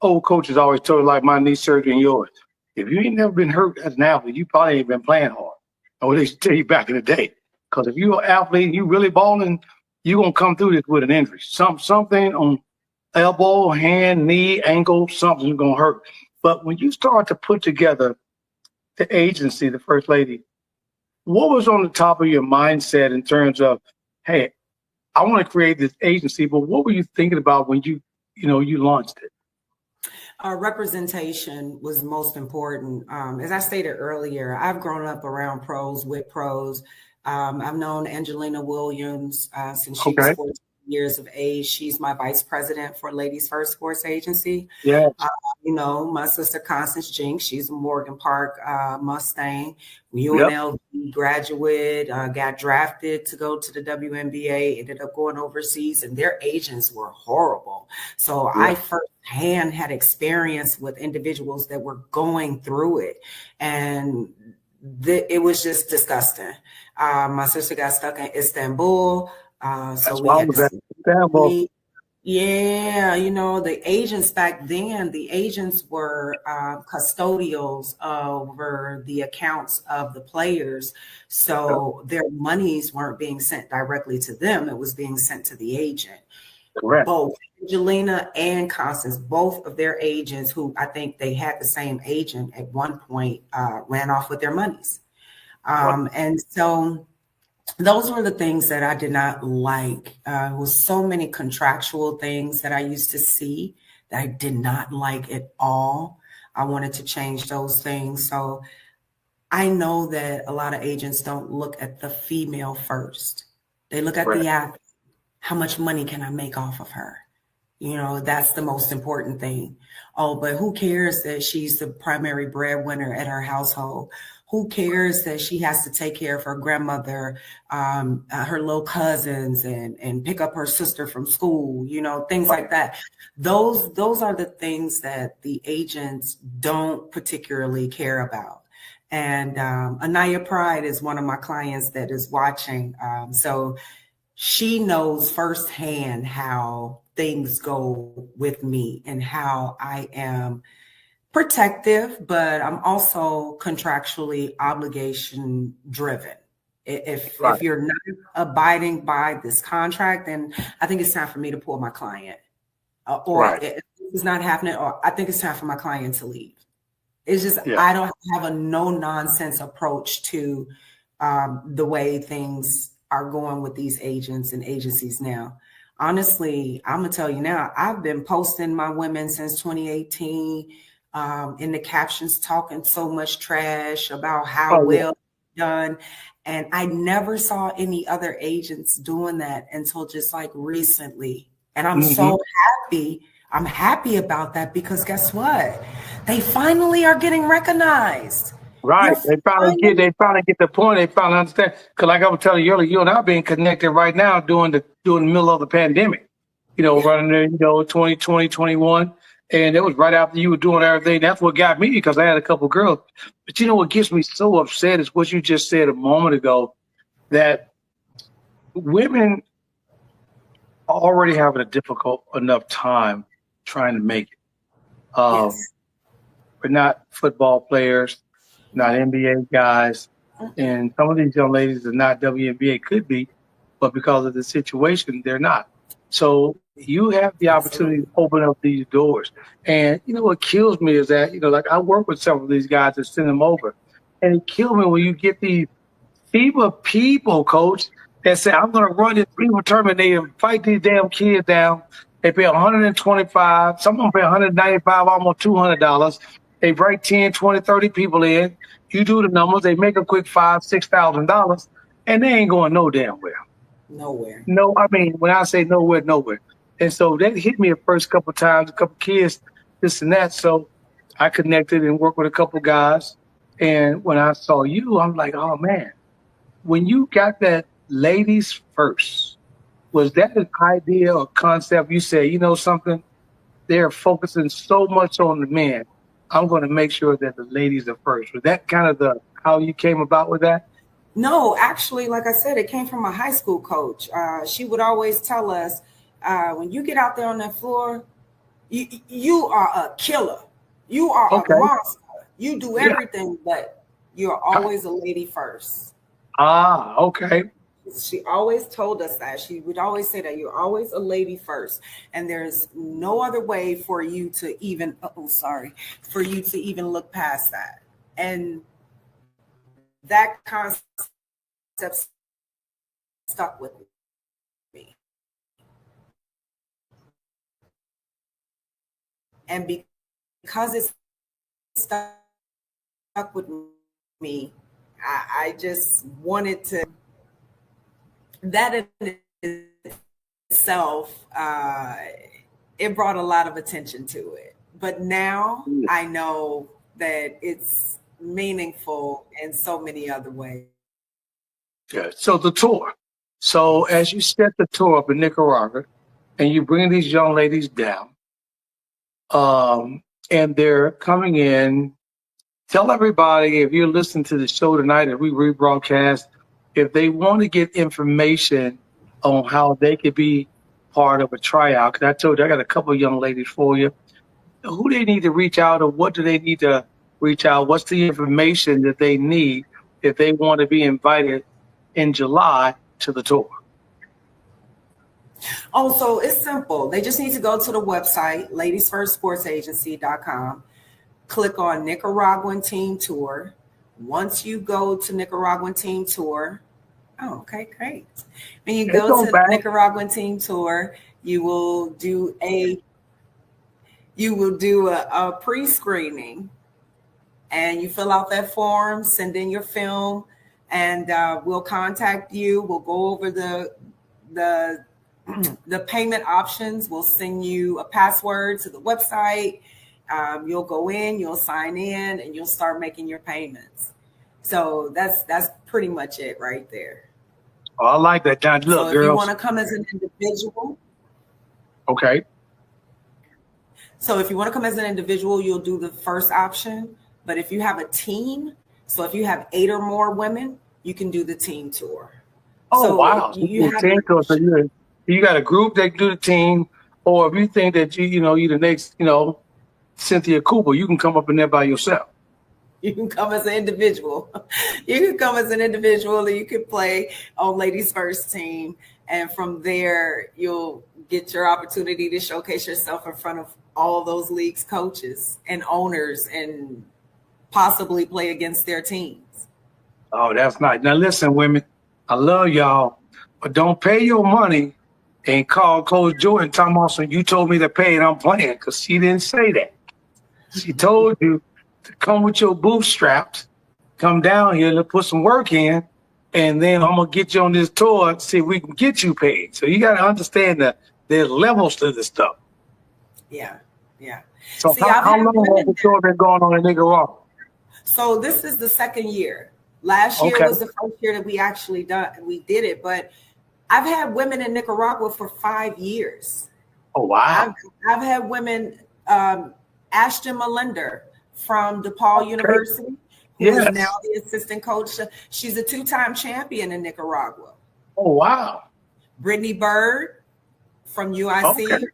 A: old coaches always told, like my knee surgery and yours, if you ain't never been hurt as an athlete, you probably ain't been playing hard. Or they used to tell you back in the day. Because if you're an athlete, you really balling, you're going to come through this with an injury. Something on elbow, hand, knee, ankle, something's going to hurt. But when you start to put together the agency, the First Lady, what was on the top of your mindset in terms of, hey, I want to create this agency, but what were you thinking about when you launched it?
C: Representation was most important. As I stated earlier, I've grown up around pros, with pros. I've known Angelina Williams since she was
A: Okay.
C: 14 years of age. She's my vice president for Ladies First Sports Agency.
A: Yes.
C: You know, my sister Constance Jinks, she's a Morgan Park Mustang,
A: Yep.
C: UNLV graduate, got drafted to go to the WNBA, ended up going overseas, and their agents were horrible. So
A: Yeah.
C: I firsthand had experience with individuals that were going through it, and it was just disgusting. My sister got stuck in Istanbul,
A: That's
C: so we
A: why I
C: had
A: was
C: to
A: at Istanbul.
C: leave. Yeah, you know, the agents back then, the agents were custodials over the accounts of the players. So their monies weren't being sent directly to them, it was being sent to the agent.
A: Correct.
C: Both Angelina and Constance, both of their agents, who I think they had the same agent at one point, ran off with their monies. And so those were the things that I did not like. It was so many contractual things that I used to see that I did not like at all. I wanted to change those things. So I know that a lot of agents don't look at the female first. They look at
A: Right.
C: the athlete. How much money can I make off of her? You know, that's the most important thing. Oh, but who cares that she's the primary breadwinner at her household? Who cares that she has to take care of her grandmother, her little cousins, and pick up her sister from school, you know, things like that. Those are the things that the agents don't particularly care about. And Anaya Pride is one of my clients that is watching. So she knows firsthand how things go with me and how I am protective, but I'm also contractually obligation driven. If
A: Right.
C: you're not abiding by this contract, then I think it's time for me to pull my client. Or
A: Right.
C: if it's not happening, or I think it's time for my client to leave. It's just,
A: Yeah.
C: I don't have a no nonsense approach to the way things are going with these agents and agencies now. Honestly, I'm gonna tell you now, I've been posting my women since 2018 in the captions, talking so much trash about how
A: Oh, yeah.
C: well done. And I never saw any other agents doing that until just like recently. And I'm
A: Mhm.
C: so happy. I'm happy about that because guess what? They finally are getting recognized.
A: Right.
C: You're
A: They finally get the point. They finally understand. Because like I was telling you earlier, you and I being connected right now during the middle of the pandemic. You know, running there, 2020, 21. And it was right after you were doing everything. That's what got me because I had a couple girls. But you know what gets me so upset is what you just said a moment ago, that women are already having a difficult enough time trying to make it.
C: Yes.
A: We're not football players, not NBA guys, and some of these young ladies are not WNBA, could be, but because of the situation, they're not. So you have the opportunity to open up these doors. And you know what kills me is that, like I work with several of these guys and send them over. And it kills me when you get these FEMA people, coach, that say, I'm going to run this FEMA tournament. They fight these damn kids down. They pay $125. Some of them pay $195, almost $200. They break 10, 20, 30 people in. You do the numbers. They make a quick $5,000, $6,000, and they ain't going no damn where.
C: Nowhere.
A: No, I mean, when I say nowhere, nowhere. And so that hit me the first couple of times, a couple kids, this and that. So I connected and worked with a couple guys. And when I saw you, I'm like, oh, man, when you got that ladies first, was that an idea or concept? You say, you know something, they're focusing so much on the men. I'm going to make sure that the ladies are first. Was that kind of how you came about with that?
C: No, actually, like I said, it came from a high school coach. She would always tell us, when you get out there on that floor, you are a killer. You are
A: Okay.
C: a monster. You do everything, but you're always a lady first.
A: Ah, okay.
C: She always told us that. She would always say that you're always a lady first. And there's no other way for you to even, for you to even look past that. And that concept stuck with me. And because it's stuck with me, I just wanted to, that in itself, it brought a lot of attention to it. But now I know that it's meaningful in so many other ways.
A: Yeah. So the tour. So as you set the tour up in Nicaragua and you bring these young ladies down, and they're coming in, tell everybody, if you're listening to the show tonight, if we rebroadcast, if they want to get information on how they could be part of a tryout, because I told you I got a couple of young ladies for you, who they need to reach out, or what do they need to reach out? What's the information that they need if they want to be invited in July to the tour?
C: Oh, so it's simple. They just need to go to the website, ladiesfirstsportsagency.com, click on Nicaraguan Team Tour. Once you go to Nicaraguan Team Tour, oh, okay, great. When you go to Nicaraguan Team Tour, you will do a pre-screening, and you fill out that form, send in your film, and we'll contact you. We'll go over the payment options. We'll send you a password to the website. You'll go in, you'll sign in, and you'll start making your payments. So that's pretty much it right there.
A: Oh, I like that. Now, look,
C: so if
A: girls,
C: you want to come as an individual.
A: Okay.
C: So if you want to come as an individual, you'll do the first option. But if you have a team, so if you have 8 or more women, you can do the team tour.
A: Oh,
C: so
A: wow.
C: You
A: got a group that can do the team, or if you think that you're the next, Cynthia Cooper, you can come up in there by yourself.
C: You can come as an individual. You can come as an individual, and you can play on Ladies First Team. And from there, you'll get your opportunity to showcase yourself in front of all those leagues' coaches and owners, and possibly play against their teams.
A: Oh, that's nice. Now, listen, women, I love y'all, but don't pay your money and call Coach Jordan talking about some, you told me to pay and I'm playing, because she didn't say that. She told you to come with your bootstraps, come down here, let's put some work in, and then I'm going to get you on this tour and see if we can get you paid. So you got to understand that there's levels to this stuff.
C: Yeah, yeah.
A: So how long has the tour been going on in Nicaragua?
C: So this is the second year. Last year was the first year that we actually did it, but I've had women in Nicaragua for 5 years.
A: Oh, wow.
C: I've had women, Ashton Melinder from DePaul University, who is now the assistant coach. She's a 2-time champion in Nicaragua.
A: Oh, wow.
C: Brittany Bird from UIC.
A: Okay.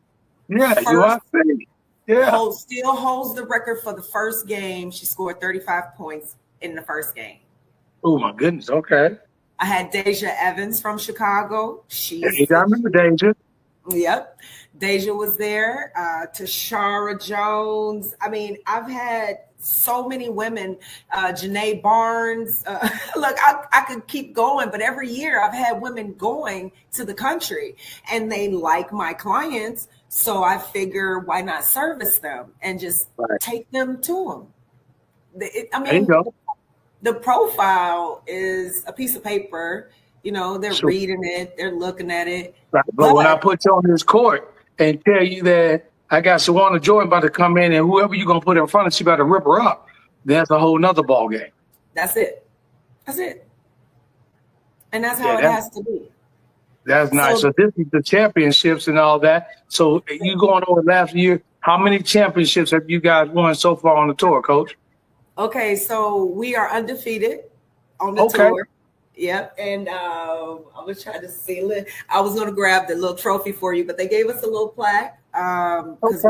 A: Yeah, UIC. Yeah.
C: Still holds the record for the first game. She scored 35 points in the first game.
A: Oh, my goodness. Okay.
C: I had Deja Evans from Chicago.
A: I remember Deja.
C: Yep. Deja was there. Tashara Jones. I mean, I've had so many women. Janae Barnes. Look, I could keep going, but every year I've had women going to the country, and they like my clients. So I figure, why not service them and just take them to them?
A: There you go.
C: The profile is a piece of paper. They're reading it, they're looking at it.
A: Right. But when I put you on this court and tell you that I got Shawana Jordan about to come in, and whoever you're going to put in front of, she about to rip her up, that's a whole nother ball game.
C: That's it. And that's how it has to be.
A: That's nice. So this is the championships and all that. So you going over last year, how many championships have you guys won so far on the tour, Coach?
C: Okay, so we are undefeated on the tour. Yep, and I was trying to see. I was going to grab the little trophy for you, but they gave us a little plaque because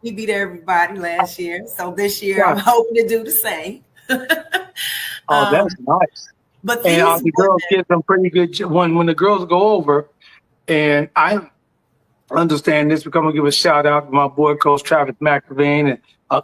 C: we beat everybody last year. So this year, I'm hoping to do the same.
A: That's nice.
C: But
A: the girls get some pretty good when the girls go over, and I understand this. We're going to give a shout out to my boy Coach Travis McElvain, and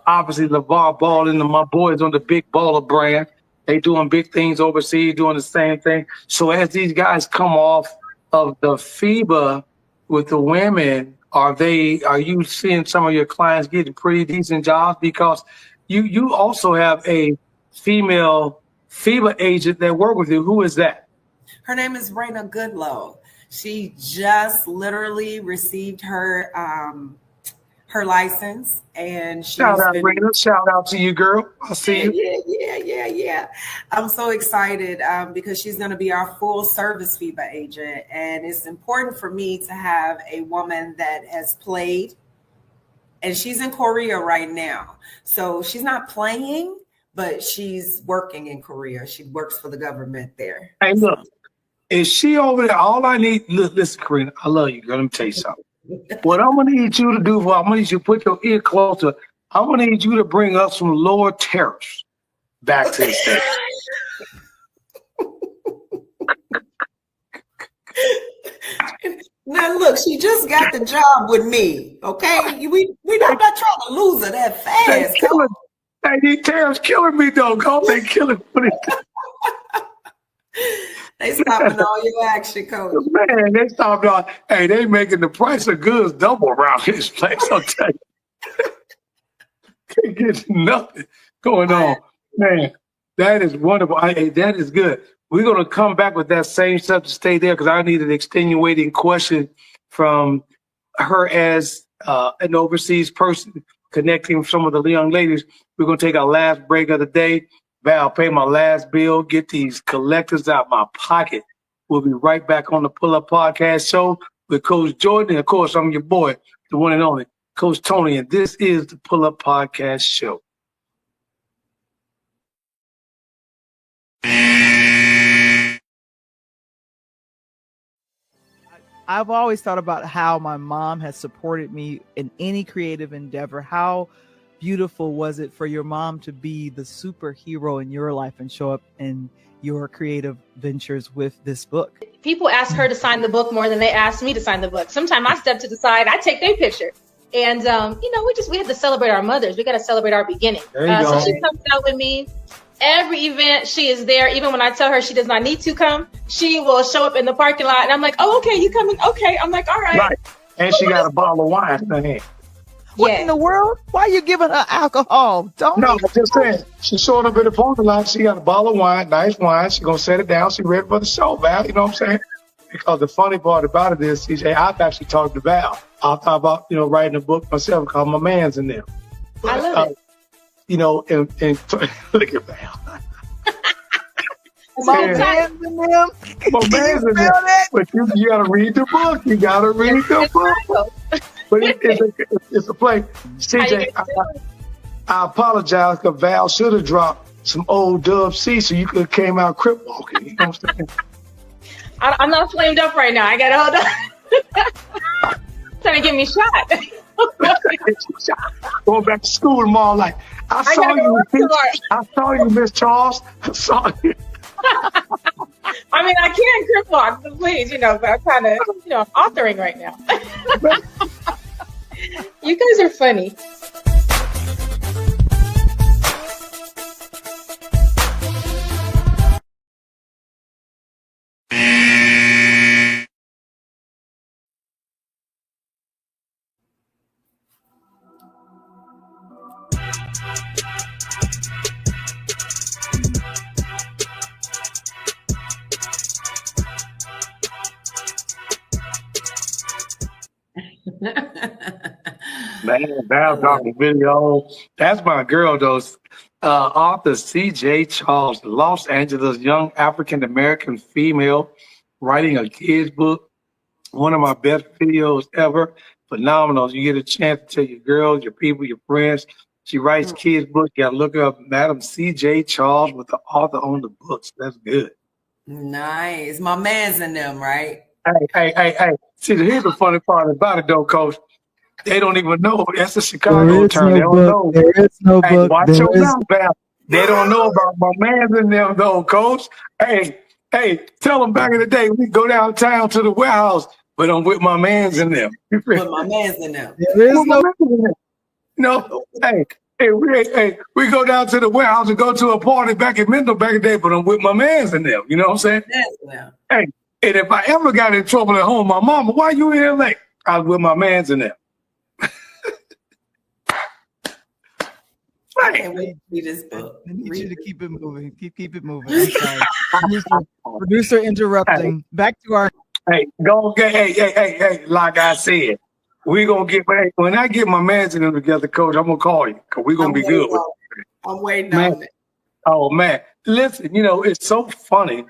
A: obviously LeVar Ball and my boys on the Big Baller brand. They doing big things overseas, doing the same thing. So as these guys come off of the FIBA with the women, Are you seeing some of your clients getting pretty decent jobs? Because you also have a female FEMA agent that work with you. Who is that?
C: Her name is Raina Goodlow. She just literally received her her license, and she's
A: Shout out, Raina. Shout out to you, girl. I see you.
C: Yeah. I'm so excited because she's going to be our full service FEMA agent, and it's important for me to have a woman that has played, and she's in Korea right now, so she's not playing, but she's working in Korea. She works for the government there.
A: Hey, look, is she over there? All I need, listen, Karina, I love you, girl. Let me tell you something. What I'm gonna need you to do, I'm gonna need you to put your ear closer. I'm gonna need you to bring us some Lower Terrace back to the state.
C: Now look, she just got the job with me. Okay, we not trying to lose her that fast.
A: These tariffs killing me though. Go, they killing me.
C: They stopping all your action, Coach.
A: Man, they stopped on. Hey, they making the price of goods double around this place. I'll tell you. Can't get nothing going on. Man, that is wonderful. That is good. We're going to come back with that same subject. Stay there because I need an extenuating question from her as an overseas person connecting with some of the young ladies. We're going to take our last break of the day. Val, pay my last bill, get these collectors out my pocket. We'll be right back on the Pull Up Podcast Show with Coach Jordan. And of course, I'm your boy, the one and only Coach Tony. And this is the Pull Up Podcast Show.
D: I've always thought about how my mom has supported me in any creative endeavor. How beautiful was it for your mom to be the superhero in your life and show up in your creative ventures with this book?
G: People ask her to sign the book more than they ask me to sign the book. Sometimes I step to the side, I take their picture. And, we have to celebrate our mothers. We got to celebrate our beginning. So she comes out with me. Every event, she is there. Even when I tell her she does not need to come, she will show up in the parking lot. And I'm like, oh, okay, you coming? Okay. I'm like, all right.
A: Right. And she got a bottle of wine in her hand.
D: What in the world? Why are you giving her alcohol? Don't.
A: No, I'm just saying. She showed up in the parking lot. She got a bottle of wine, nice wine. She's going to set it down. She ready for the show, Val. You know what I'm saying? Because the funny part about it is, CJ, I've actually talked to Val. I thought about, writing a book myself called My Man's in Them. But,
G: I love it.
A: And look at Val.
D: My man's in them.
A: My man's in them. But you got to read the book. You got to read the book. But it's a play. CJ, I apologize because Val should have dropped some old Dub C so you could have came out crip walking. You know what I'm saying?
G: I'm not flamed up right now. I got to hold on. Trying to get me shot.
A: Going back to school tomorrow, like, I saw you, Miss Charles. I saw you.
G: I mean, I can crip walk, so please, but I'm kind of, I'm authoring right now. You guys are funny.
A: Man, Val dropped the video. That's my girl, though. Author C.J. Charles, Los Angeles young African-American female, writing a kid's book. One of my best videos ever. Phenomenal. You get a chance to tell your girls, your people, your friends. She writes kids' books. You got to look up Madam C.J. Charles with the author on the books. That's good.
C: Nice. My man's in them, right?
A: Hey. See, here's the funny part about it, though, Coach. They don't even know. That's a Chicago term. They don't know.
D: There is no book.
A: Watch your mouth, Val. They don't know about my man's in them, though, Coach. Hey, tell them back in the day, we go downtown to the warehouse, but I'm with my man's in them.
C: With my man's in them.
D: There is
A: no. We go down to the warehouse and go to a party back in Mendel back in the day, but I'm with my man's in them. You know what I'm saying?
C: Yeah.
A: Hey, and if I ever got in trouble at home, my mama, why you in LA? I was with my mans in there.
C: I can't wait to see this book.
D: I need you to keep it moving. Keep it moving. I'm sorry. Producer interrupting. Back to our.
A: Hey, go get. Hey. Like I said, we gonna get. When I get my mans in them together, Coach, I'm gonna call you because we're gonna be good.
C: I'm waiting
A: Man.
C: on it.
A: Oh man, listen, it's so funny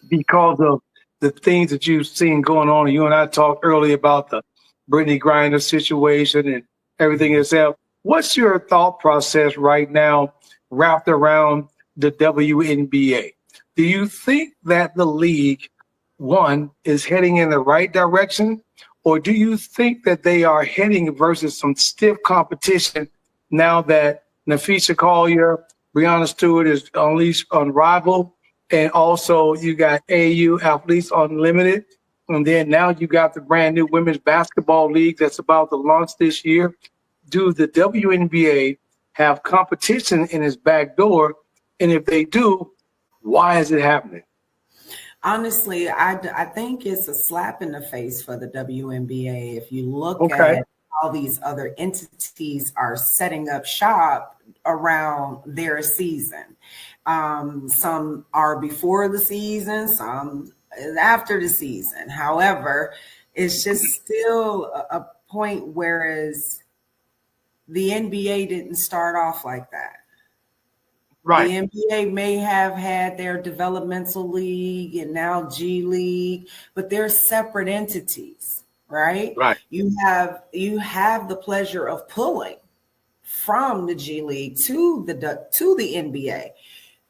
A: because of the things that you've seen going on. You and I talked earlier about the Brittany Griner situation and everything itself. What's your thought process right now wrapped around the WNBA? Do you think that the league, one, is heading in the right direction, or do you think that they are heading versus some stiff competition now that Nafisa Collier, Breanna Stewart is unleashed on Rival, and also you got AU Athletes Unlimited, and then now you got the brand new Women's Basketball League that's about to launch this year? Do the WNBA have competition in its back door? And if they do, why is it happening?
C: Honestly, I think it's a slap in the face for the WNBA. If you look
A: Okay.
C: at how these other entities are setting up shop around their season. Some are before the season, some after the season. However, it's just still a point whereas the NBA didn't start off like that.
A: Right.
C: The NBA may have had their developmental league and now G League, but they're separate entities, right?
A: Right.
C: You have the pleasure of pulling from the G League to the NBA.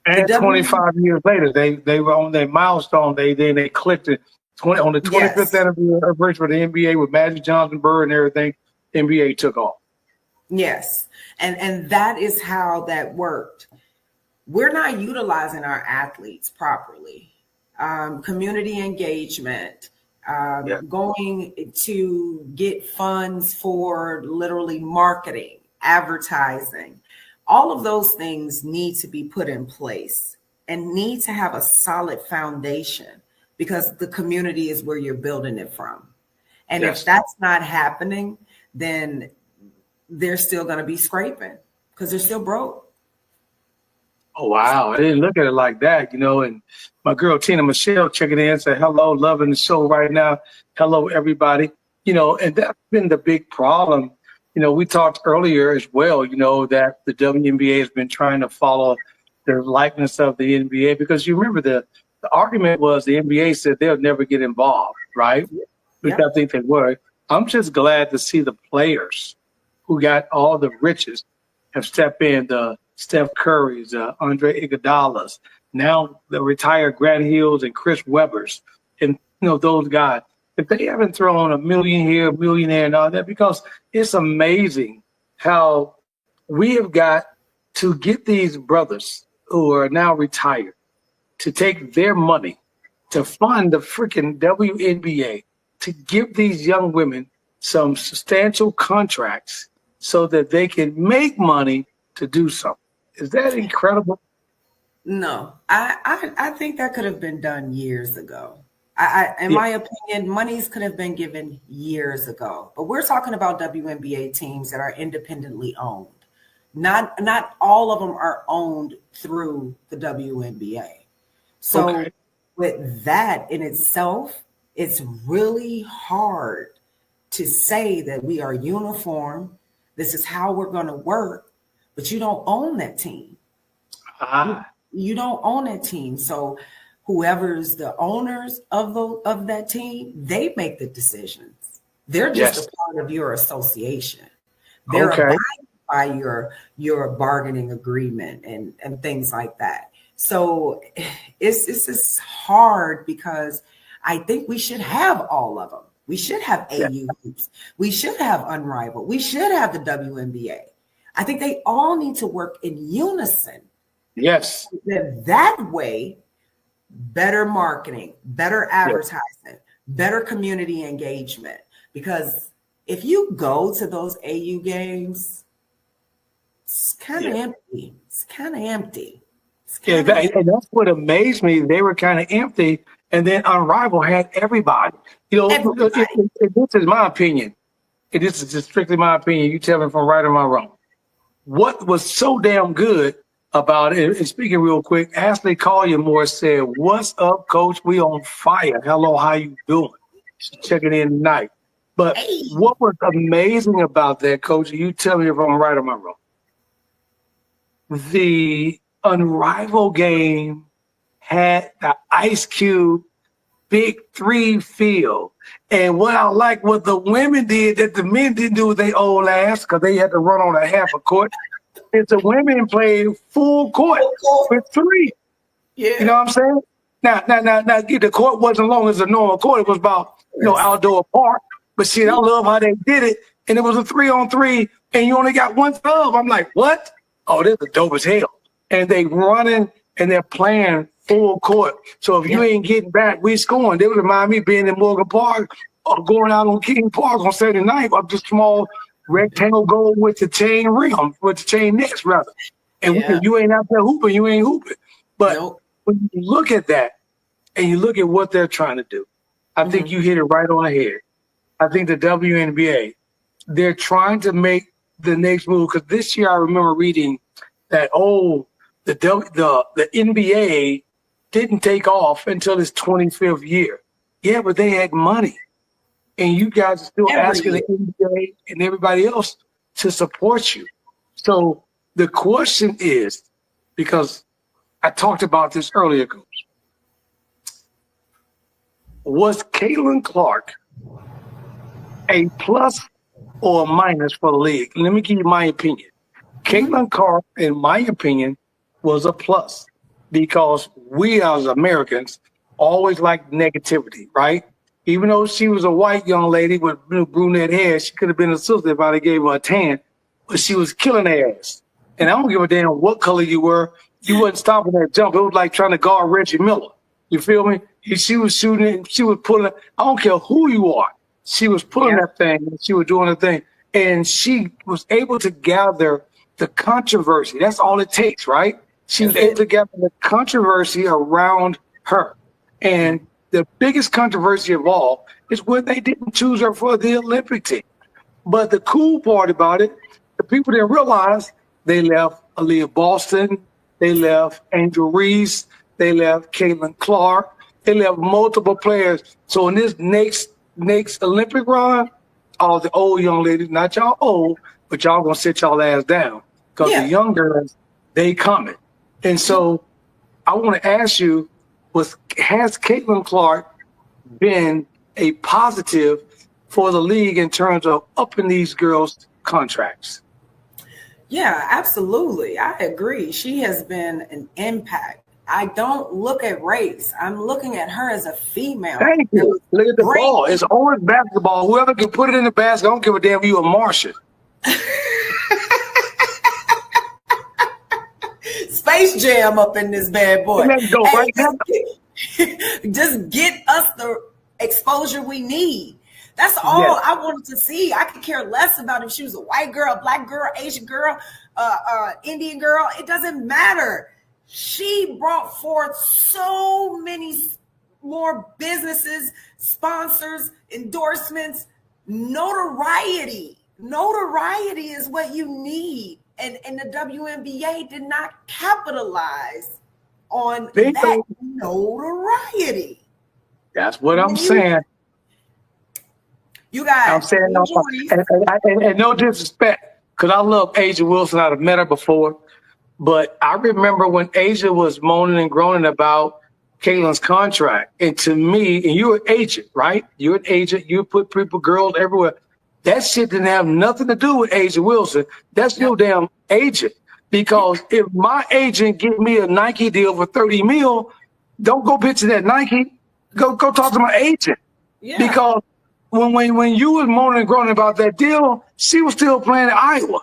A: And
C: The
A: 25 years later, they were on their milestone. They clicked it on the 25th
C: Yes.
A: anniversary for the NBA with Magic Johnson, Bird, and everything. NBA took off.
C: Yes. And that is how that worked. We're not utilizing our athletes properly. Community engagement, going to get funds for literally marketing, advertising. All of those things need to be put in place and need to have a solid foundation because the community is where you're building it from. And
A: Yes.
C: if that's not happening, then they're still going to be scraping because they're still broke.
A: Oh, wow. I didn't look at it like that, and my girl Tina Michelle checking in, said, hello, loving the show right now. Hello, everybody. And that's been the big problem. We talked earlier as well, that the WNBA has been trying to follow the likeness of the NBA because you remember the argument was the NBA said they'll never get involved, right? Which I think they were. I'm just glad to see the players who got all the riches have stepped in, the Steph Curry's, Andre Iguodala's, now the retired Grant Hills and Chris Webbers, and those guys. If they haven't thrown $1 million here, $1 million there, and all that, because it's amazing how we have got to get these brothers who are now retired to take their money to fund the freaking WNBA, to give these young women some substantial contracts so that they can make money to do something. Is that incredible?
C: No, I think that could have been done years ago. In my opinion, monies could have been given years ago. But we're talking about WNBA teams that are independently owned. Not all of them are owned through the WNBA. So with that in itself, it's really hard to say that we are uniform. This is how we're going to work, but you don't own that team. You don't own that team. So whoever's the owners of that team, they make the decisions. They're just a part of your association. They're abiding by your bargaining agreement and things like that. So it's just hard because I think we should have all of them. We should have AU hoops. We should have Unrivaled. We should have the WNBA. I think they all need to work in unison.
A: Yes.
C: That way, better marketing, better advertising, better community engagement. Because if you go to those AU games, it's kind of empty. It's kind of empty.
A: And that's what amazed me. They were kind of empty. And then Unrivaled had everybody. You know,
C: Everybody.
A: this is my opinion. And this is just strictly my opinion. You tell me if I'm right or I'm wrong. What was so damn good about it, and speaking real quick, Ashley Colliermore said, "What's up, Coach? We on fire. Hello, how you doing?" She's checking in tonight. But what was amazing about that, Coach, you tell me if I'm right or I'm wrong. The Unrivaled game had the Ice Cube Big Three field. And what I like what the women did that the men didn't do with their old ass, because they had to run on a half a court, is the women played full court with three.
C: Yeah.
A: You know what I'm saying? Now, the court wasn't long as a normal court. It was about, outdoor park. But see, I love how they did it. And it was a 3-on-3, and you only got one sub. I'm like, what? Oh, this is dope as hell. And they running and they're playing full court. So if you ain't getting back, we scoring. They would remind me being in Morgan Park or going out on King Park on Saturday night of the small rectangle goal with the chain rim, with the chain nets rather. And you ain't out there hooping, you ain't hooping. But when you look at that and you look at what they're trying to do, I think you hit it right on the head. I think the WNBA, they're trying to make the next move. Because this year I remember reading that, the NBA didn't take off until its 25th year. Yeah, but they had money. And you guys are still asking the NBA and everybody else to support you. So the question is, because I talked about this earlier, Coach, was Caitlin Clark a plus or a minus for the league? Let me give you my opinion. Caitlin Clark, in my opinion, was a plus because we as Americans always like negativity, right? Even though she was a white young lady with brunette hair, she could have been a sister if I gave her a tan, but she was killing her ass. And I don't give a damn what color you were. You wasn't stopping that jump. It was like trying to guard Reggie Miller. You feel me? She was shooting it. She was pulling it. I don't care who you are. She was pulling that thing. And she was doing the thing. And she was able to gather the controversy. That's all it takes, right? She was able to gather the controversy around her. And the biggest controversy of all is when they didn't choose her for the Olympic team. But the cool part about it, the people didn't realize they left Aaliyah Boston, they left Angel Reese, they left Caitlin Clark, they left multiple players. So in this next Olympic run, all the old young ladies, not y'all old, but y'all gonna sit y'all ass down because the young girls, they coming. And so I want to ask you, has Caitlin Clark been a positive for the league in terms of upping these girls' contracts?
C: Yeah, absolutely. I agree. She has been an impact. I don't look at race. I'm looking at her as a female.
A: Thank you. Look at the ball. It's orange basketball. Whoever can put it in the basket, I don't give a damn if you a Martian.
C: Space Jam up in this bad boy.
A: Let's go right now.
C: Just get us the exposure we need. That's all I wanted to see. I could care less about if she was a white girl, black girl, Asian girl, Indian girl. It doesn't matter. She brought forth so many more businesses, sponsors, endorsements, notoriety. Notoriety is what you need. And the WNBA did not capitalize on that notoriety.
A: That's what I'm saying.
C: You got
A: I'm saying and no disrespect, because I love A'ja Wilson. I've met her before. But I remember when A'ja was moaning and groaning about Caitlin's contract. And to me, and you're an agent, right? You're an agent. You put people, girls everywhere. That shit didn't have nothing to do with A'ja Wilson. That's your damn agent. Because if my agent give me a Nike deal for 30 mil, don't go pitch that Nike. Go talk to my agent. Yeah. Because when you was moaning and groaning about that deal, she was still playing at Iowa.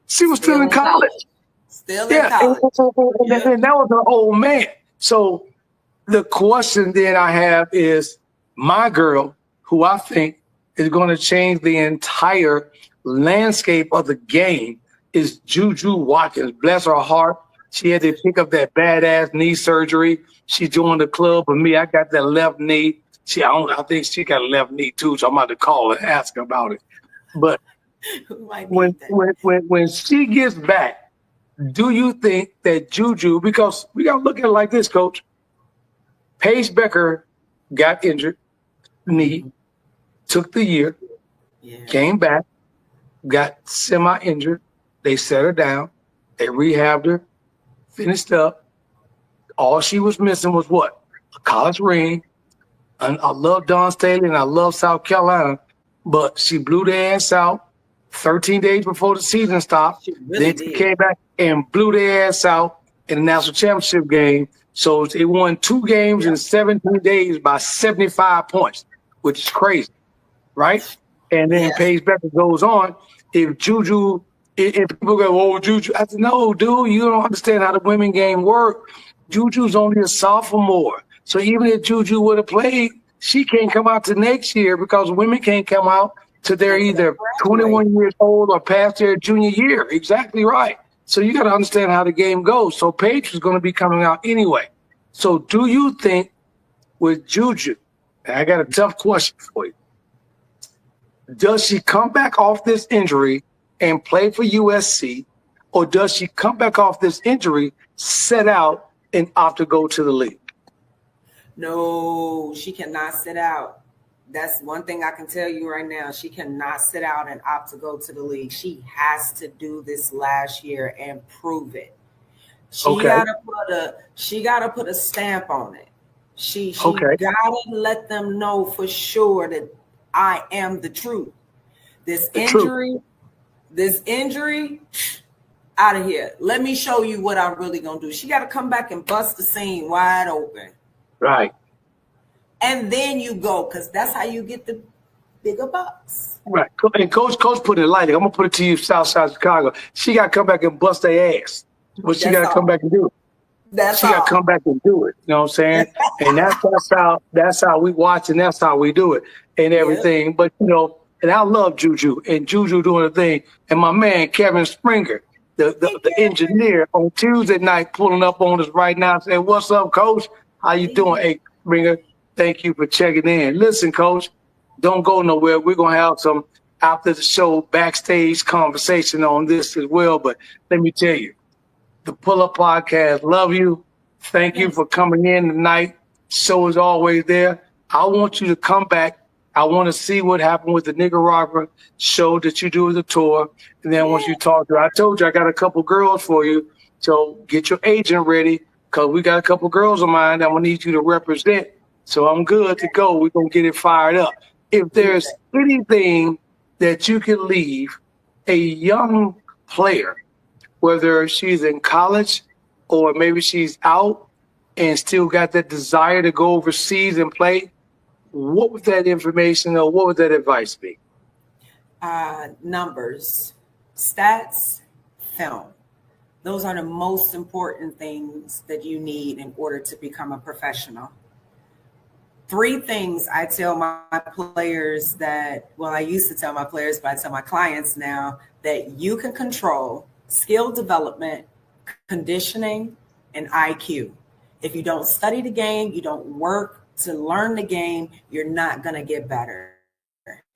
A: She was still in college.
C: Still in college.
A: And that was an old man. So the question then I have is, my girl, who I think is going to change the entire landscape of the game, is Juju Watkins. Bless her heart. She had to pick up that badass knee surgery. She joined the club with me. I got that left knee. I think she got a left knee too, so I'm about to call her and ask her about it. But when she gets back, do you think that Juju, because we got to look at it like this, Coach. Paige Becker got injured, knee, took the year, came back, got semi-injured. They set her down. They rehabbed her, finished up. All she was missing was what? A college ring. And I love Dawn Staley and I love South Carolina, but she blew their ass out 13 days before the season stopped. Then she came back and blew their ass out in the national championship game. So they won 2 games in 17 days by 75 points, which is crazy, right? And then Paige Becker goes on. If Juju, if people go, oh, Juju, I said, no, dude, you don't understand how the women game work. Juju's only a sophomore. So even if Juju would have played, she can't come out to next year because women can't come out till they're either 21 years old or past their junior year. Exactly right. So you got to understand how the game goes. So Paige is going to be coming out anyway. So do you think with Juju, and I got a tough question for you, does she come back off this injury and play for USC, or does she come back off this injury, set out, and opt to go to the league?
C: No, she cannot sit out. That's one thing I can tell you right now. She cannot sit out and opt to go to the league. She has to do this last year and prove it. She gotta put a stamp on it. She gotta let them know for sure that I am the truth. This injury, out of here. Let me show you what I'm really gonna do. She gotta come back and bust the scene wide open.
A: Right.
C: And then you go, because that's how you get the bigger bucks.
A: Right. And Coach put it lightly. I'm going to put it to you, Southside Chicago. She got to come back and bust their ass. But she got to come back and do it. She got to come back and do it. You know what I'm saying? And that's how we watch and that's how we do it and everything. Yeah. But, you know, and I love Juju and Juju doing the thing. And my man, Kevin Springer, the engineer, on Tuesday night pulling up on us right now saying, what's up, Coach? How you doing? Hey, Springer, thank you for checking in. Listen, Coach, don't go nowhere. We're going to have some after the show backstage conversation on this as well. But let me tell you, the Pull Up Podcast, love you. Thank you for coming in tonight. Show is always there. I want you to come back. I want to see what happened with the Nicaragua show that you do with the tour. And then once you talk to her, I told you I got a couple girls for you. So get your agent ready. Because we got a couple girls of mine that I'm going to need you to represent. So I'm good to go. We're going to get it fired up. If there's anything that you can leave a young player, whether she's in college or maybe she's out and still got that desire to go overseas and play, what would that information or what would that advice be?
C: Numbers, stats, film. Those are the most important things that you need in order to become a professional. 3 things I tell my players I used to tell my players, but I tell my clients now that you can control: skill development, conditioning, and IQ. If you don't study the game, you don't work to learn the game, you're not going to get better.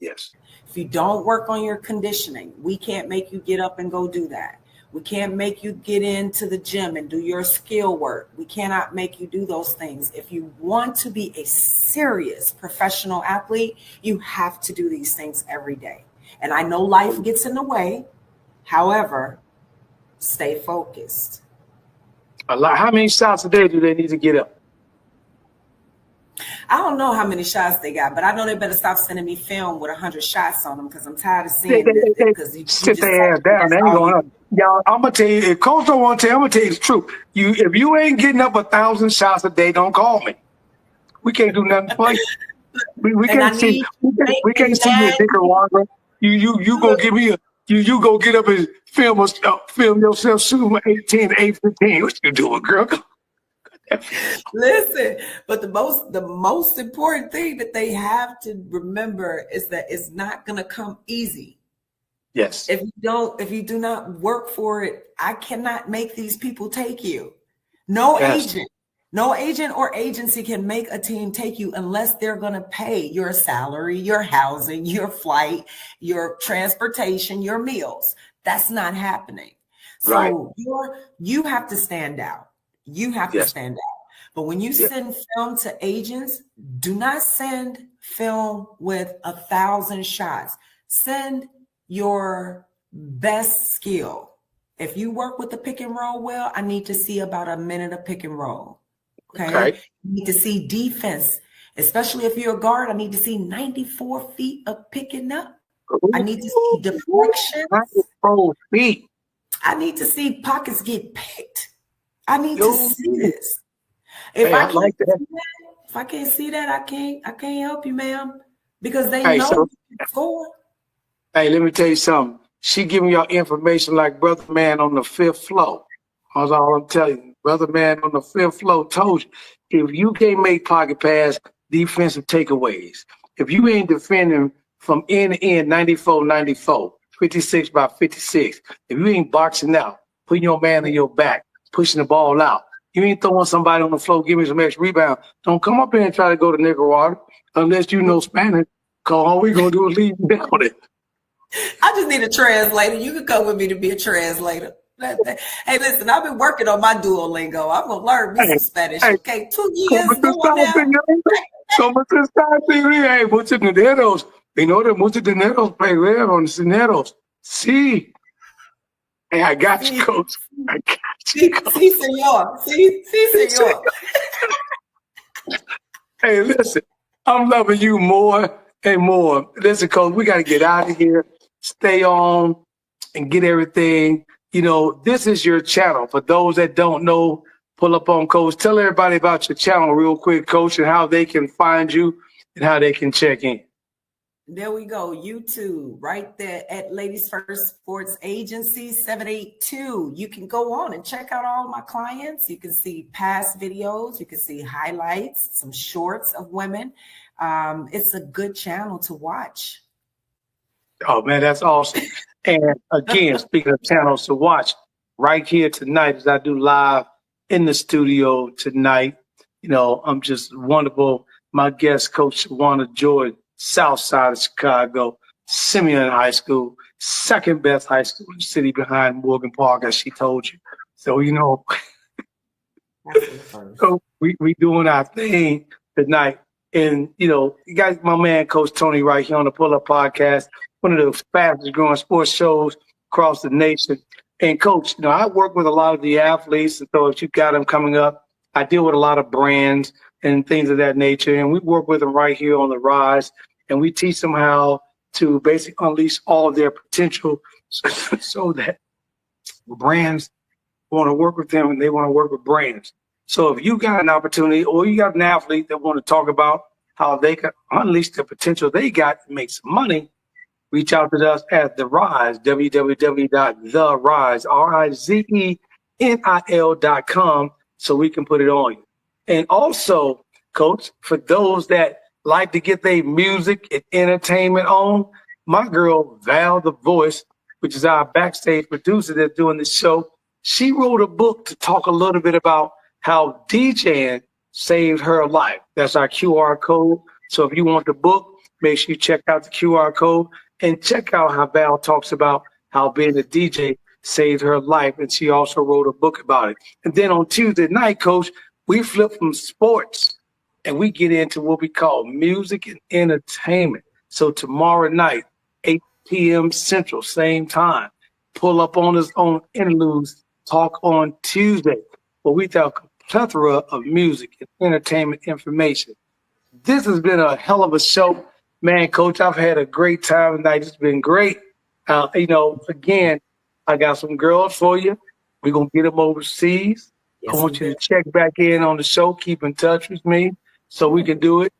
A: Yes.
C: If you don't work on your conditioning, we can't make you get up and go do that. We can't make you get into the gym and do your skill work. We cannot make you do those things. If you want to be a serious professional athlete, you have to do these things every day. And I know life gets in the way. However, stay focused.
A: How many shots a day do they need to get up?
C: I don't know how many shots they got, but I know they better stop sending me film with 100 shots on them because I'm tired of seeing it. Because you
A: sit their ass down. They ain't going up. Y'all, I'm gonna tell you. If Coach don't want to tell, I'm gonna tell you the truth. If you ain't getting up 1,000 shots a day, don't call me. We can't do nothing for you. We can't see. We can't see you in Nicaragua. You go give me a. You go get up and film yourself shooting 18 to 8:15. What you doing, girl?
C: Listen, but the most important thing that they have to remember is that it's not going to come easy.
A: Yes.
C: If you do not work for it, I cannot make these people take you. No agent or agency can make a team take you unless they're going to pay your salary, your housing, your flight, your transportation, your meals. That's not happening. So you have to stand out. You have to stand out. But when you send film to agents, do not send film with 1,000 shots. Send your best skill. If you work with the pick and roll well, I need to see about a minute of pick and roll. Okay. You need to see defense, especially if you're a guard. I need to see 94 feet of picking up. I need to see deflections.
A: 94 feet.
C: I need to see pockets get picked. I need to see this. If I can't see that, I can't help you, ma'am, because they know you can score.
A: Hey, let me tell you something. She giving y'all information like Brother Man on the 5th floor. That's all I'm telling you. Brother Man on the 5th floor told you, if you can't make pocket pass, defensive takeaways, if you ain't defending from end to end, 94-94, 56 by 56, if you ain't boxing out, putting your man on your back, pushing the ball out, you ain't throwing somebody on the floor, give me some extra rebound, don't come up here and try to go to Nicaragua unless you know Spanish, because all we going to do is leave you down there.
C: I just need a translator. You can come with me to be a translator. Hey, listen, I've been working on my Duolingo. I'm going to learn me some Spanish. Okay, 2 years going now.
A: Muchos dineros on dineros. Sí. Hey, I got you, coach. I got you.
C: Sí, señor. Sí, señor.
A: Hey, listen, I'm loving you more and more. Listen, coach, we got to get out of here. Stay on and get everything. You know, this is your channel. For those that don't know, pull up on Coach. Tell everybody about your channel real quick, Coach, and how they can find you and how they can check in.
C: There we go. YouTube right there at Ladies First Sports Agency 782. You can go on and check out all my clients. You can see past videos. You can see highlights, some shorts of women. It's a good channel to watch.
A: Oh, man, that's awesome. And again, speaking of channels to watch, right here tonight, as I do live in the studio tonight, you know, I'm just wonderful. My guest, Coach Shawana Jordan, South Side of Chicago, Simeon High School, second best high school in the city behind Morgan Park, as she told you. So, you know, so we doing our thing tonight. And, you know, you got my man, Coach Tony, right here on the Pull Up Podcast, one of the fastest growing sports shows across the nation. And, Coach, you know, I work with a lot of the athletes. And so if you got them coming up, I deal with a lot of brands and things of that nature. And we work with them right here on the Rise. And we teach them how to basically unleash all of their potential so that brands want to work with them and they want to work with brands. So if you got an opportunity or you got an athlete that want to talk about how they can unleash the potential they got and make some money, reach out to us at The Rise, www.therise.com, so we can put it on you. And also, Coach, for those that like to get their music and entertainment on, my girl, Val the Voice, which is our backstage producer that's doing the show, she wrote a book to talk a little bit about how DJing saved her life. That's our QR code. So if you want the book, make sure you check out the QR code and check out how Val talks about how being a DJ saved her life. And she also wrote a book about it. And then on Tuesday night, Coach, we flip from sports and we get into what we call music and entertainment. So tomorrow night, 8 p.m. Central, same time, pull up on us on Interludes Talk on Tuesday, where we talk a plethora of music and entertainment information. This has been a hell of a show. Man, Coach, I've had a great time tonight. It's been great. You know, again, I got some girls for you. We're going to get them overseas. Yes, I want you to check back in on the show. Keep in touch with me so we can do it.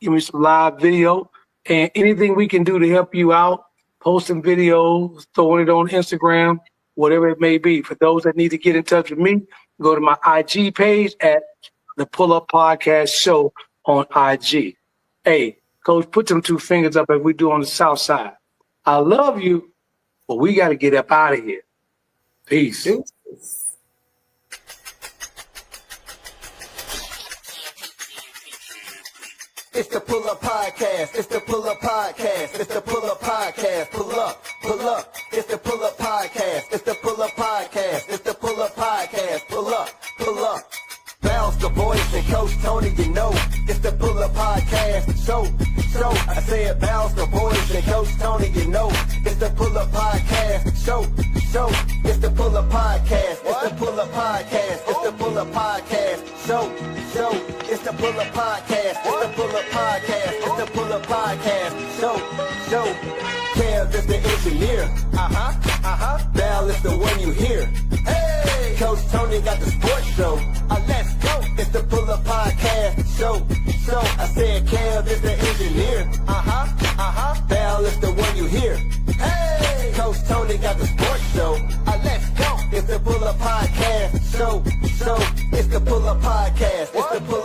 A: Give me some live video. And anything we can do to help you out, posting videos, throwing it on Instagram, whatever it may be. For those that need to get in touch with me, go to my IG page at the Pull Up Podcast Show on IG. Hey, Coach, put them two fingers up as we do on the South Side. I love you, But we got to get up out of here. Peace.
C: Deuces.
B: It's the Pull Up Podcast. It's the Pull Up Podcast. It's the Pull Up Podcast. Pull up, pull up. It's the Pull Up Podcast. It's the Pull Up Podcast. It's the Pull Up Podcast. Pull up, pull up. Bounce the voice and Coach Tony, you know. It's the Pull Up Podcast. Show. I said bounce the voice and Coach Tony, you know. It's the Pull Up Podcast. Show. It's the Pull Up Podcast. It's the Pull Up Podcast. It's the Pull Up Podcast. Show. It's the Pull Up Podcast. It's the Pull Up Podcast. It's the Pull Up Podcast. Show. Kev is the engineer. Val is the one you hear. Hey, Coach Tony got the sports show. Let's go. It's the Pull Up Podcast. Show. I said Kev is the engineer. Val is the one you hear. Hey, Coach Tony got the sports show. Let's go. It's the Pull Up Podcast. Show. It's the Pull Up Podcast. It's the Pull